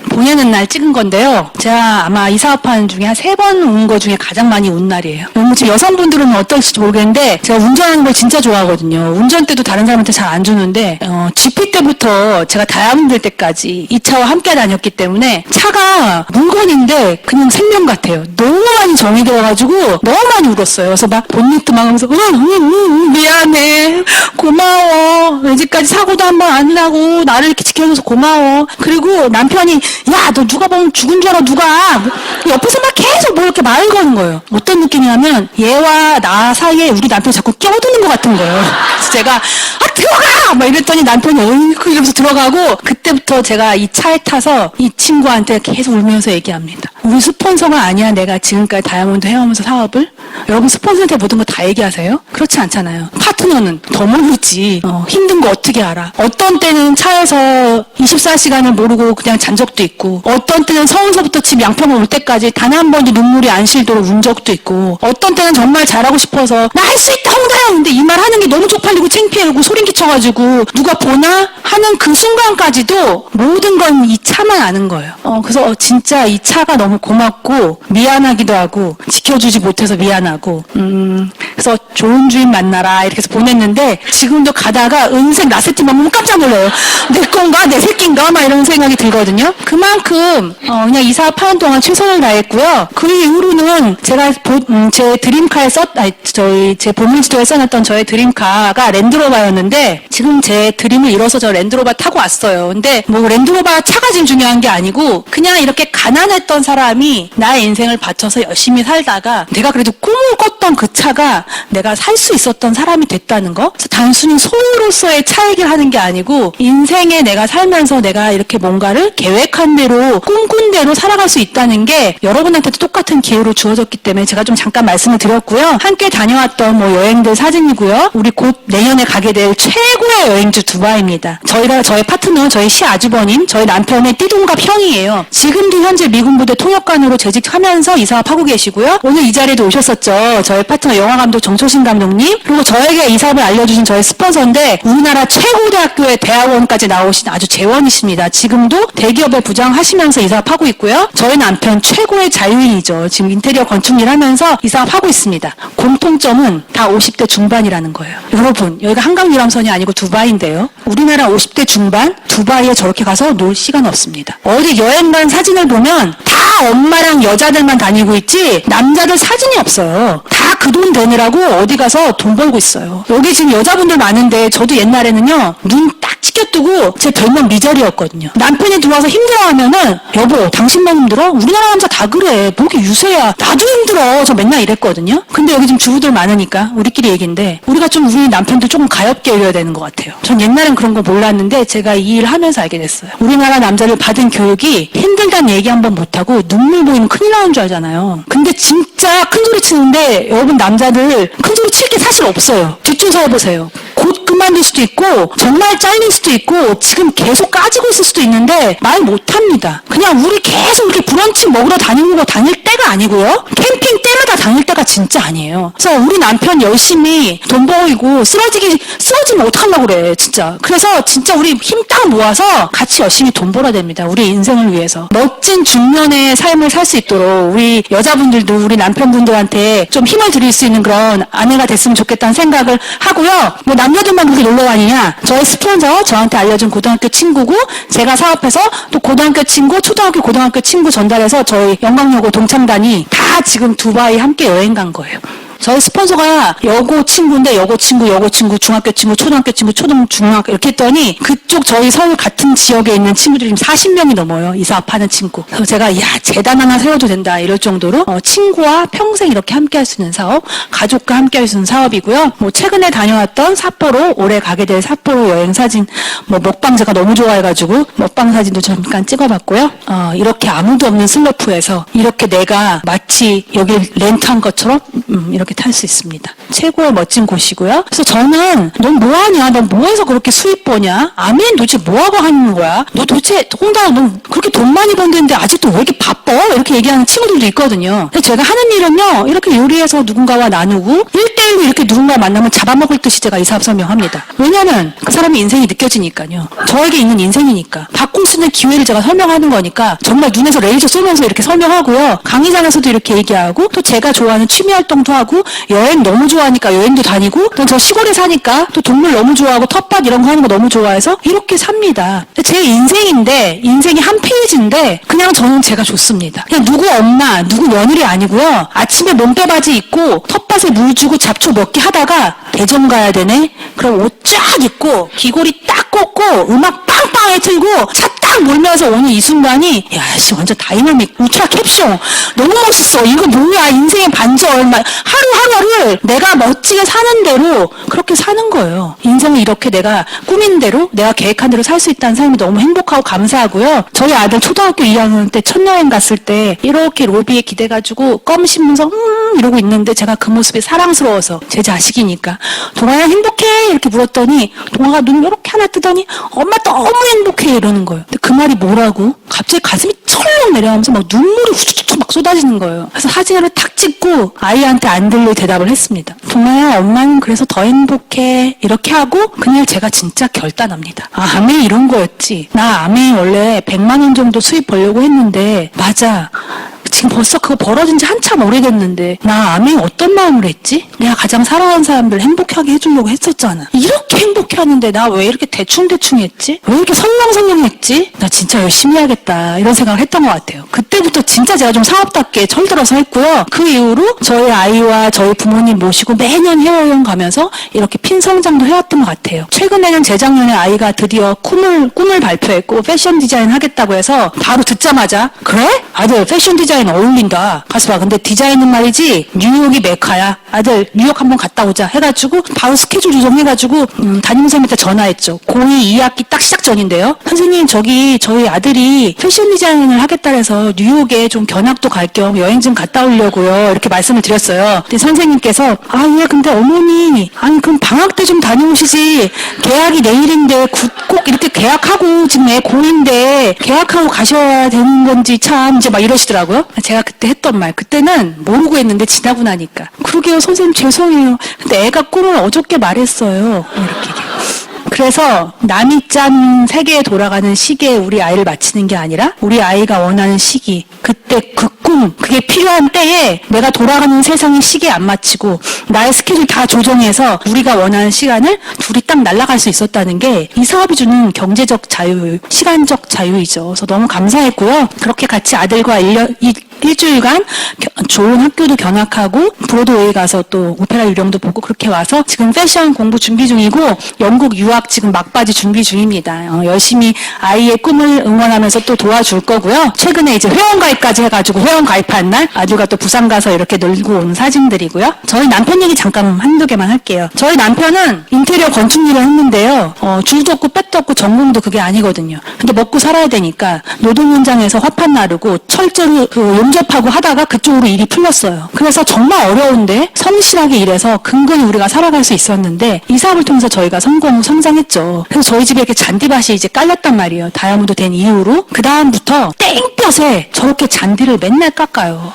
보내는 날 찍은 건데요. 제가 아마 이 사업하는 중에 한 3번 온 거 중에 가장 많이 운 날이에요. 너무 지금 여성분들은 어떨지 모르겠는데 제가 운전하는 걸 진짜 좋아하거든요. 운전대도 다른 사람한테 잘 안 주는데 GP 때부터 제가 다이아몬드 될 때까지 이 차와 함께 다녔기 때문에 차가 물건인데 그냥 생명 같아요. 너무 많이 정이 들어가지고 너무 많이 울었어요. 그래서 막 본네트 막 하면서 미안해 고마워 여기까지 사고도 한번 안 나고 나를 이렇게 지켜줘서 고마워. 그리고 남편이 야 너 누가 보면 죽은 줄 알아 누가 옆에서 막 계속 뭐 이렇게 말을 거는 거예요. 어떤 느낌이냐면 얘와 나 사이에 우리 남편이 자꾸 껴드는 것 같은 거예요. 그래서 제가 들어가! 막 이랬더니 남편이 어이구 이러면서 들어가고 그때부터 제가 이 차에 타서 이 친구한테 계속 울면서 얘기합니다. 우리 스폰서가 아니야 내가 지금까지 다이아몬드 해오면서 사업을? 여러분 스폰서한테 모든 거 다 얘기하세요? 그렇지 않잖아요. 파트너는 더 모르지. 힘든 거 어떻게 알아? 어떤 때는 차에서 24시간을 모르고 그냥 잔 적도 있고 어떤 때는 서울서부터 집 양평을 올 때까지 단 한 번도 눈물이 안 실도록 운 적도 있고 어떤 때는 정말 잘하고 싶어서 나 할 수 있다 홍다영 근데 이 말 하는 게 너무 쪽팔리고 창피하고 소린 끼쳐가지고 누가 보나 하는 그 순간까지도 모든 건 이 차만 아는 거예요. 그래서 진짜 이 차가 너무 고맙고 미안하기도 하고 지켜주지 못해서 미안하고 그래서 좋은 주인 만나라 이렇게 해서 보냈는데 지금도 가다가 은색 라세티만 보면 깜짝 놀라요. 내 건가 내 새끼인가 막 이런 생각이 들거든요. 그만큼 그냥 이 사업 하는 동안 최선을 다했고요. 그 이후로는 제가 제 드림카에 제 보물지도에 써놨던 저의 드림카가 랜드로버였는데 지금 제 드림을 이뤄서 저 랜드로버 타고 왔어요. 근데 뭐 랜드로버 차가 지금 중요한 게 아니고 그냥 이렇게 가난했던 사람이 나의 인생을 바쳐서 열심히 살다가 내가 그래도 꿈을 꿨던 그 차가 내가 살 수 있었던 사람이 됐다는 거. 그래서 단순히 소유로서의 차 얘기를 하는 게 아니고 인생에 내가 살면서 내가 이렇게 뭔가를 계획한 대로 꿈꾼 대로 살아갈 수 있다는 게 여러분한테도 똑같은 기회로 주어졌기 때문에 제가 좀 잠깐 말씀을 드렸고요. 함께 다녀왔던 뭐 여행들 사진이고요. 우리 곧 내년에 가게 될 최고의 여행지 두바이입니다. 저의 파트너 저희 시아주버님 저희 남편의 띠동갑 형이에요. 지금도 현재 미군 부대 통역관으로 재직하면서 이 사업하고 계시고요. 오늘 이 자리에도 오셨었죠. 저희 파트너 영화감독 감독 정초신 감독님, 그리고 저에게 이 사업을 알려주신 저희 스폰서인데 우리나라 최고 대학교의 대학원까지 나오신 아주 재원이십니다. 지금도 대기업에 부장하시면서 이 사업 하고 있고요. 저희 남편 최고의 자유인이죠. 지금 인테리어 건축일 하면서 이 사업 하고 있습니다. 공통점은 다 50대 중반이라는 거예요. 여러분, 여기가 한강 유람선이 아니고 두바이인데요. 우리나라 50대 중반 두바이에 저렇게 가서 놀 시간 없습니다. 어디 여행 간 사진을 보면 다 엄마랑 여자들만 다니고 있지 남자들 사진이 없어요. 다 그 돈 되느라고 어디 가서 돈 벌고 있어요. 여기 지금 여자분들 많은데 저도 옛날에는요 눈 딱 치켜뜨고 제 별명 미저리였거든요. 남편이 들어와서 힘들어하면은 여보 당신만 힘들어? 우리나라 남자 다 그래. 뭐 이렇게 유세야. 나도 힘들어. 저 맨날 이랬거든요. 근데 여기 지금 주부들 많으니까 우리끼리 얘기인데 우리가 좀 우리 남편들 조금 가엽게 여겨야 되는 것 같아요. 전 옛날엔 그런 거 몰랐는데 제가 이 일 하면서 알게 됐어요. 우리나라 남자를 받은 교육이 힘들다는 얘기 한번 못하고 눈물 보이면 큰일 나는 줄 알잖아요. 근데 진짜 큰 소리 치는데 여러분 남자들 큰 소리 칠 게 사실 없어요. 뒷조사해보세요. 곧 그만둘 수도 있고 정말 잘릴 수도 있고 지금 계속 까지고 있을 수도 있는데 말 못합니다. 그냥 우리 계속 이렇게 브런치 먹으러 다니는 거 다닐 때가 아니고요. 캠핑 때마다 다닐 때가 진짜 아니에요. 그래서 우리 남편 열심히 돈 벌고 쓰러지면 어떡하려고 그래 진짜. 그래서 진짜 우리 힘 딱 모아서 같이 열심히 돈 벌어야 됩니다. 우리 인생을 위해서. 멋진 중년의 삶을 살 수 있도록 우리 여자분들도 우리 남편분들한테 좀 힘을 드릴 수 있는 그런 아내가 됐으면 좋겠다는 생각을 하고요. 뭐 남녀들만 그렇게 놀러 다니냐? 저의 스폰서 저한테 알려준 고등학교 친구고 제가 사업해서 또 고등학교 친구, 초등학교, 고등학교 친구 전달해서 저희 영광여고 동창단이 다 지금 두바이 함께 여행 간 거예요. 저희 스폰서가 여고 친구인데 여고 친구, 중학교 친구, 초등학교 친구, 중학교 이렇게 했더니 그쪽 저희 서울 같은 지역에 있는 친구들이 지금 40명이 넘어요. 이 사업하는 친구. 그래서 제가 야 재단 하나 세워도 된다 이럴 정도로 친구와 평생 이렇게 함께 할 수 있는 사업, 가족과 함께 할 수 있는 사업이고요. 뭐 최근에 다녀왔던 삿포로, 올해 가게 될 삿포로 여행 사진, 뭐 먹방 제가 너무 좋아해가지고 먹방 사진도 잠깐 찍어봤고요. 이렇게 아무도 없는 슬로프에서 이렇게 내가 마치 여기 렌트한 것처럼 이렇게 탈 수 있습니다. 최고의 멋진 곳이고요. 그래서 저는 넌 뭐하냐? 넌 뭐해서 그렇게 수입 버냐? 아멘 도대체 뭐하고 하는 거야? 너 도대체 홍다 너 그렇게 돈 많이 번다는데 아직도 왜 이렇게 바빠? 이렇게 얘기하는 친구들도 있거든요. 근데 제가 하는 일은요. 이렇게 요리해서 누군가와 나누고 1대1로 이렇게 누군가 만나면 잡아먹을 듯이 제가 이 사업 설명합니다. 왜냐면 그 사람의 인생이 느껴지니까요. 저에게 있는 인생이니까. 바꿀 수 있는 기회를 제가 설명하는 거니까 정말 눈에서 레이저 쏘면서 이렇게 설명하고요. 강의장에서도 이렇게 얘기하고 또 제가 좋아하는 취미 활동도 하고 여행 너무 좋아하니까 여행도 다니고 또 저 시골에 사니까 또 동물 너무 좋아하고 텃밭 이런 거 하는 거 너무 좋아해서 이렇게 삽니다. 제 인생인데 인생이 한 페이지인데 그냥 저는 제가 좋습니다. 그냥 누구 엄마 누구 며느리 아니고요. 아침에 몸빼바지 입고 텃밭에 물 주고 잡초 몇 개 하다가 대전 가야 되네. 그럼 옷 쫙 입고 귀걸이 딱 꽂고 음악 빵빵하게 틀고 차 딱 몰면서 오는 이 순간이 야씨 완전 다이나믹 울트라 캡숑 너무 멋있어. 이거 뭐야 인생의 반절 하루하루를 내가 멋지게 사는 대로 그렇게 사는 거예요. 인생을 이렇게 내가 꾸민 대로 내가 계획한 대로 살 수 있다는 삶이 너무 행복하고 감사하고요. 저희 아들 초등학교 2학년 때 첫 여행 갔을 때 이렇게 로비에 기대가지고 껌 씹으면서 이러고 있는데 제가 그 모습이 사랑스러워서 제 자식이니까 동아야 행복해 이렇게 물었더니 동아가 눈 이렇게 하나 뜨더니 엄마 너무 행복해 이러는 거예요. 근데 그 말이 뭐라고? 갑자기 가슴이 철렁 내려가면서 막 눈물이 후추추 막 쏟아지는 거예요. 그래서 사진을 탁 찍고 아이한테 안 들릴 대답을 했습니다. 동아야 엄마는 그래서 더 행복해 이렇게 하고 그냥 제가 진짜 결단합니다. 아메 이런 거였지. 나 아메 원래 100만 원 정도 수입 벌려고 했는데 맞아. 지금 벌써 그거 벌어진 지 한참 오래됐는데 나 아메 어떤 마음으로 했지? 내가 가장 사랑하는 사람들 행복하게 해주려고 했었잖아. 이렇게 행복해 하는데 나 왜 이렇게 대충대충 했지? 왜 이렇게 설렁설렁 했지? 나 진짜 열심히 해야겠다 이런 생각을 했던 것 같아요. 그때부터 진짜 제가 좀 사업답게 철들어서 했고요. 그 이후로 저희 아이와 저희 부모님 모시고 매년 해외여행 가면서 이렇게 핀 성장도 해왔던 것 같아요. 최근에는 재작년에 아이가 드디어 꿈을 발표했고 패션 디자인 하겠다고 해서 바로 듣자마자 그래? 아들 패션 디자인 어울린다. 가서 봐. 근데 디자인은 말이지 뉴욕이 메카야. 아들 뉴욕 한번 갔다 오자 해가지고 바로 스케줄 조정해가지고 담임선생님한테 전화했죠. 고2 2학기 딱 시작 전인데요. 선생님 저기 저희 아들이 패션 디자인을 하겠다 해서 뉴욕에 좀 견학도 갈 겸 여행 좀 갔다 오려고요. 이렇게 말씀을 드렸어요. 근데 선생님께서 예 근데 어머니 아니 그럼 방학 때 좀 다녀오시지. 계약이 내일인데 꼭 이렇게 계약하고 지금 애 고2인데 계약하고 가셔야 되는 건지 참 이제 막 이러시더라고요. 제가 그때 했던 말 그때는 모르고 했는데 지나고 나니까 그러게요, 선생님 죄송해요. 근데 애가 꿈을 어저께 말했어요. 이렇게 얘기해요. 그래서 남이 짠 세계에 돌아가는 시기에 우리 아이를 마치는 게 아니라 우리 아이가 원하는 시기, 그때 그 꿈, 그게 필요한 때에 내가 돌아가는 세상의 시기에 안 맞추고 나의 스케줄 다 조정해서 우리가 원하는 시간을 둘이 딱 날아갈 수 있었다는 게 이 사업이 주는 경제적 자유, 시간적 자유이죠. 그래서 너무 감사했고요. 그렇게 같이 아들과 일주일간 좋은 학교도 견학하고 브로드웨이 가서 또 오페라 유령도 보고 그렇게 와서 지금 패션 공부 준비 중이고 영국 유학 지금 막바지 준비 중입니다. 열심히 아이의 꿈을 응원하면서 또 도와줄 거고요. 최근에 이제 회원가입까지 해가지고 회원가입한 날 아들과 또 부산 가서 이렇게 놀고 온 사진들이고요. 저희 남편 얘기 잠깐 한두 개만 할게요. 저희 남편은 인테리어 건축 일을 했는데요. 줄도 없고 빼도 없고 전공도 그게 아니거든요. 근데 먹고 살아야 되니까 노동 현장에서 화판 나르고 철제로 용접하고 하다가 그쪽으로 일이 풀렸어요. 그래서 정말 어려운데 성실하게 일해서 근근히 우리가 살아갈 수 있었는데 이 사업을 통해서 저희가 성장했죠. 그래서 저희 집에 이렇게 잔디밭이 이제 깔렸단 말이에요. 다이아몬드 된 이후로. 그 다음부터 땡볕에 저렇게 잔디를 맨날 깎아요.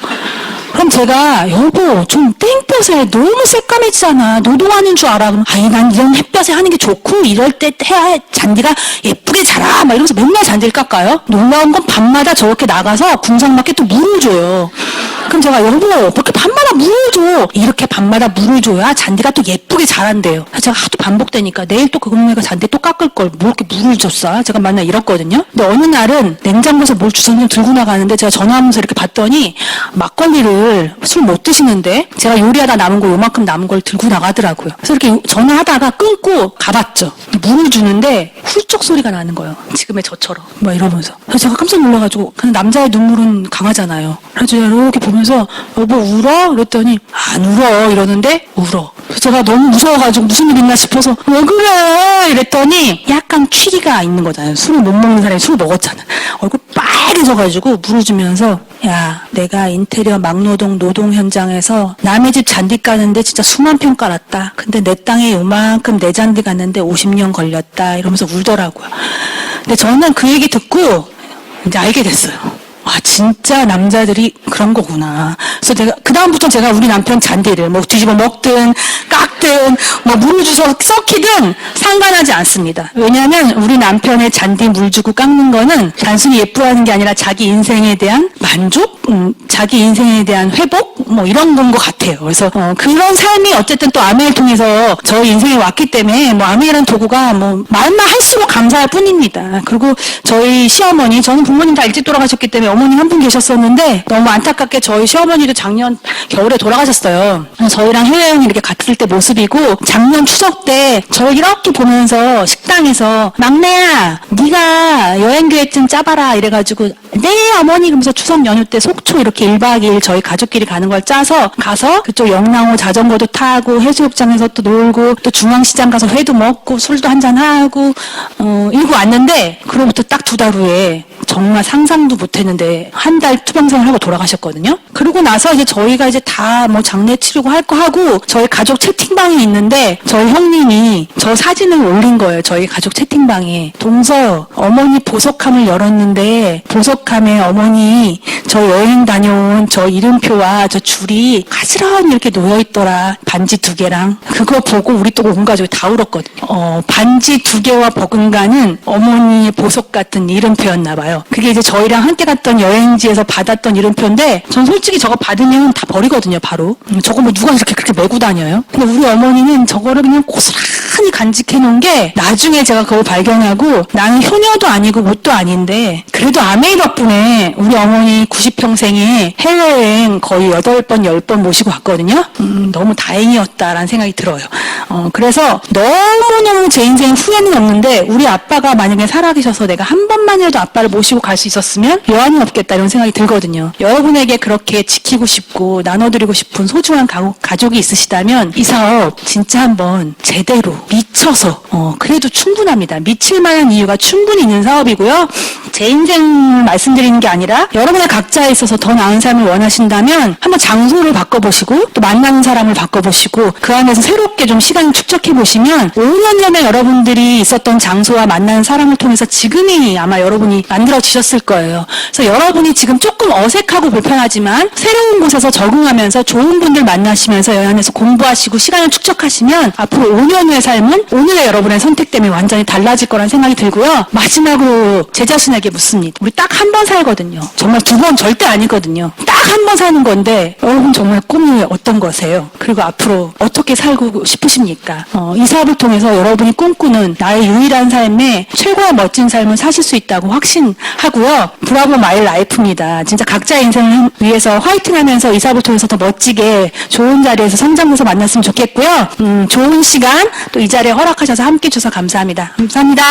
그럼 제가 여보 좀 땡볕에 너무 새까매지잖아. 노동하는 줄 알아. 그럼 아니 난 이런 햇볕에 하는 게 좋고 이럴 때 해야 잔디가 예쁘게 자라 막 이러면서 맨날 잔디를 깎아요. 놀라운 건 밤마다 저렇게 나가서 궁상맞게 또 물을 줘요. 그럼 제가 여보 그렇게 밤마다 물을 줘. 이렇게 밤마다 물을 줘야 잔디가 또 예쁘게 자란대요. 제가 하도 반복되니까 내일 또 그놈네가 잔디 또 깎을 걸 뭐 이렇게 물을 줬어. 제가 맨날 이랬거든요. 근데 어느 날은 냉장고에서 뭘 주섬주섬 들고 나가는데 제가 전화하면서 이렇게 봤더니 막걸리를 술 못 드시는데 제가 요리하다 남은 거 요만큼 남은 걸 들고 나가더라고요. 그래서 이렇게 전화하다가 끊고 가봤죠. 물을 주는데 훌쩍 소리가 나는 거예요. 지금의 저처럼 막 이러면서. 그래서 제가 깜짝 놀라가지고 근데 남자의 눈물은 강하잖아요. 그래서 제가 이렇게 보면서 여보 울어? 그랬더니 안 울어 이러는데 울어. 그래서 제가 너무 무서워가지고 무슨 일 있나 싶어서 왜 그래? 이랬더니 약간 취기가 있는 거잖아요. 술을 못 먹는 사람이 술을 먹었잖아. 얼굴 빨개져가지고 물을 주면서 야 내가 인테리어 막노동 노동 현장에서 남의 집 잔디 까는데 진짜 수만 평 깔았다. 근데 내 땅에 요만큼 내 잔디 갔는데 50년 걸렸다. 이러면서 울더라고요. 근데 저는 그 얘기 듣고 이제 알게 됐어요. 와 진짜 남자들이 그런 거구나. 그래서 그다음부터 제가 우리 남편 잔디를 뭐 뒤집어 먹든 깎든 뭐 물을 주서 썩히든 상관하지 않습니다. 왜냐하면 우리 남편의 잔디 물 주고 깎는 거는 단순히 예뻐하는 게 아니라 자기 인생에 대한 만족, 자기 인생에 대한 회복 뭐 이런 건 것 같아요. 그래서 그런 삶이 어쨌든 또 아메를 통해서 저희 인생에 왔기 때문에 뭐 아메라는 도구가 뭐 말만 할수록 감사할 뿐입니다. 그리고 저희 시어머니 저는 부모님 다 일찍 돌아가셨기 때문에 어머니 한 분 계셨었는데 너무 안타깝게 저희 시어머니도 작년 겨울에 돌아가셨어요. 저희랑 해외여행 이렇게 갔을 때 모습이고 작년 추석 때 저를 이렇게 보면서 식당에서 막내야 네가 여행 계획 좀 짜봐라 이래가지고 네 어머니 그러면서 추석 연휴 때 속초 이렇게 1박 2일 저희 가족끼리 가는 걸 짜서 가서 그쪽 영랑호 자전거도 타고 해수욕장에서 또 놀고 또 중앙시장 가서 회도 먹고 술도 한잔하고 이러고 왔는데 그로부터 딱 2달 후에 정말 상상도 못했는데 한 달 투병생활 하고 돌아가셨거든요. 그러고 나서 이제 저희가 이제 다 뭐 장례 치르고 할 거 하고 저희 가족 채팅방이 있는데 저희 형님이 저 사진을 올린 거예요. 저희 가족 채팅방에 동서 어머니 보석함을 열었는데 보석함에 어머니 저 여행 다녀온 저 이름표와 저 줄이 가지런히 이렇게 놓여있더라. 반지 2개랑 그거 보고 우리 또 온 가족이 다 울었거든요. 반지 2개와 버금가는 어머니의 보석 같은 이름표였나 봐요. 그게 이제 저희랑 함께 갔던 여행지에서 받았던 이름표인데 전 솔직히 저거 받으면 다 버리거든요. 바로 저거 뭐 누가 이렇게 그렇게 메고 다녀요? 근데 우리 어머니는 저거를 그냥 고스란히 간직해 놓은 게 나중에 제가 그걸 발견하고 나는 효녀도 아니고 뭣도 아닌데 그래도 아메이 덕분에 우리 어머니 90평생에 해외여행 거의 8번 10번 모시고 갔거든요. 너무 다행이었다라는 생각이 들어요. 그래서 너무너무 제 인생 후회는 없는데 우리 아빠가 만약에 살아계셔서 내가 한 번만이라도 아빠를 모시고 갈 수 있었으면 여한이 없겠다 이런 생각이 들거든요. 여러분에게 그렇게 지키고 싶고 나눠드리고 싶은 소중한 가족이 있으시다면 이 사업 진짜 한번 제대로 미쳐서 그래도 충분합니다. 미칠 만한 이유가 충분히 있는 사업이고요. 제 인생 말씀드리는 게 아니라 여러분의 각자에 있어서 더 나은 삶을 원하신다면 한번 장소를 바꿔보시고 또 만나는 사람을 바꿔보시고 그 안에서 새롭게 좀 시간 시간을 축적해 보시면 5년 전에 여러분들이 있었던 장소와 만나는 사람을 통해서 지금이 아마 여러분이 만들어지셨을 거예요. 그래서 여러분이 지금 조금 어색하고 불편하지만 새로운 곳에서 적응하면서 좋은 분들 만나시면서 연안에서 공부하시고 시간을 축적하시면 앞으로 5년 후의 삶은 오늘의 여러분의 선택 때문에 완전히 달라질 거라는 생각이 들고요. 마지막으로 제 자신에게 묻습니다. 우리 딱 한 번 살거든요. 정말 두 번 절대 아니거든요. 딱 한 번 사는 건데 여러분 정말 꿈이 어떤 거세요? 그리고 앞으로 어떻게 살고 싶으십니까? 이 사업을 통해서 여러분이 꿈꾸는 나의 유일한 삶에 최고의 멋진 삶을 사실 수 있다고 확신하고요. 브라보 마이 라이프입니다. 진짜 각자의 인생을 위해서 화이팅하면서 이 사업을 통해서 더 멋지게 좋은 자리에서 성장해서 만났으면 좋겠고요. 좋은 시간 또 이 자리에 허락하셔서 함께 해주셔서 감사합니다. 감사합니다.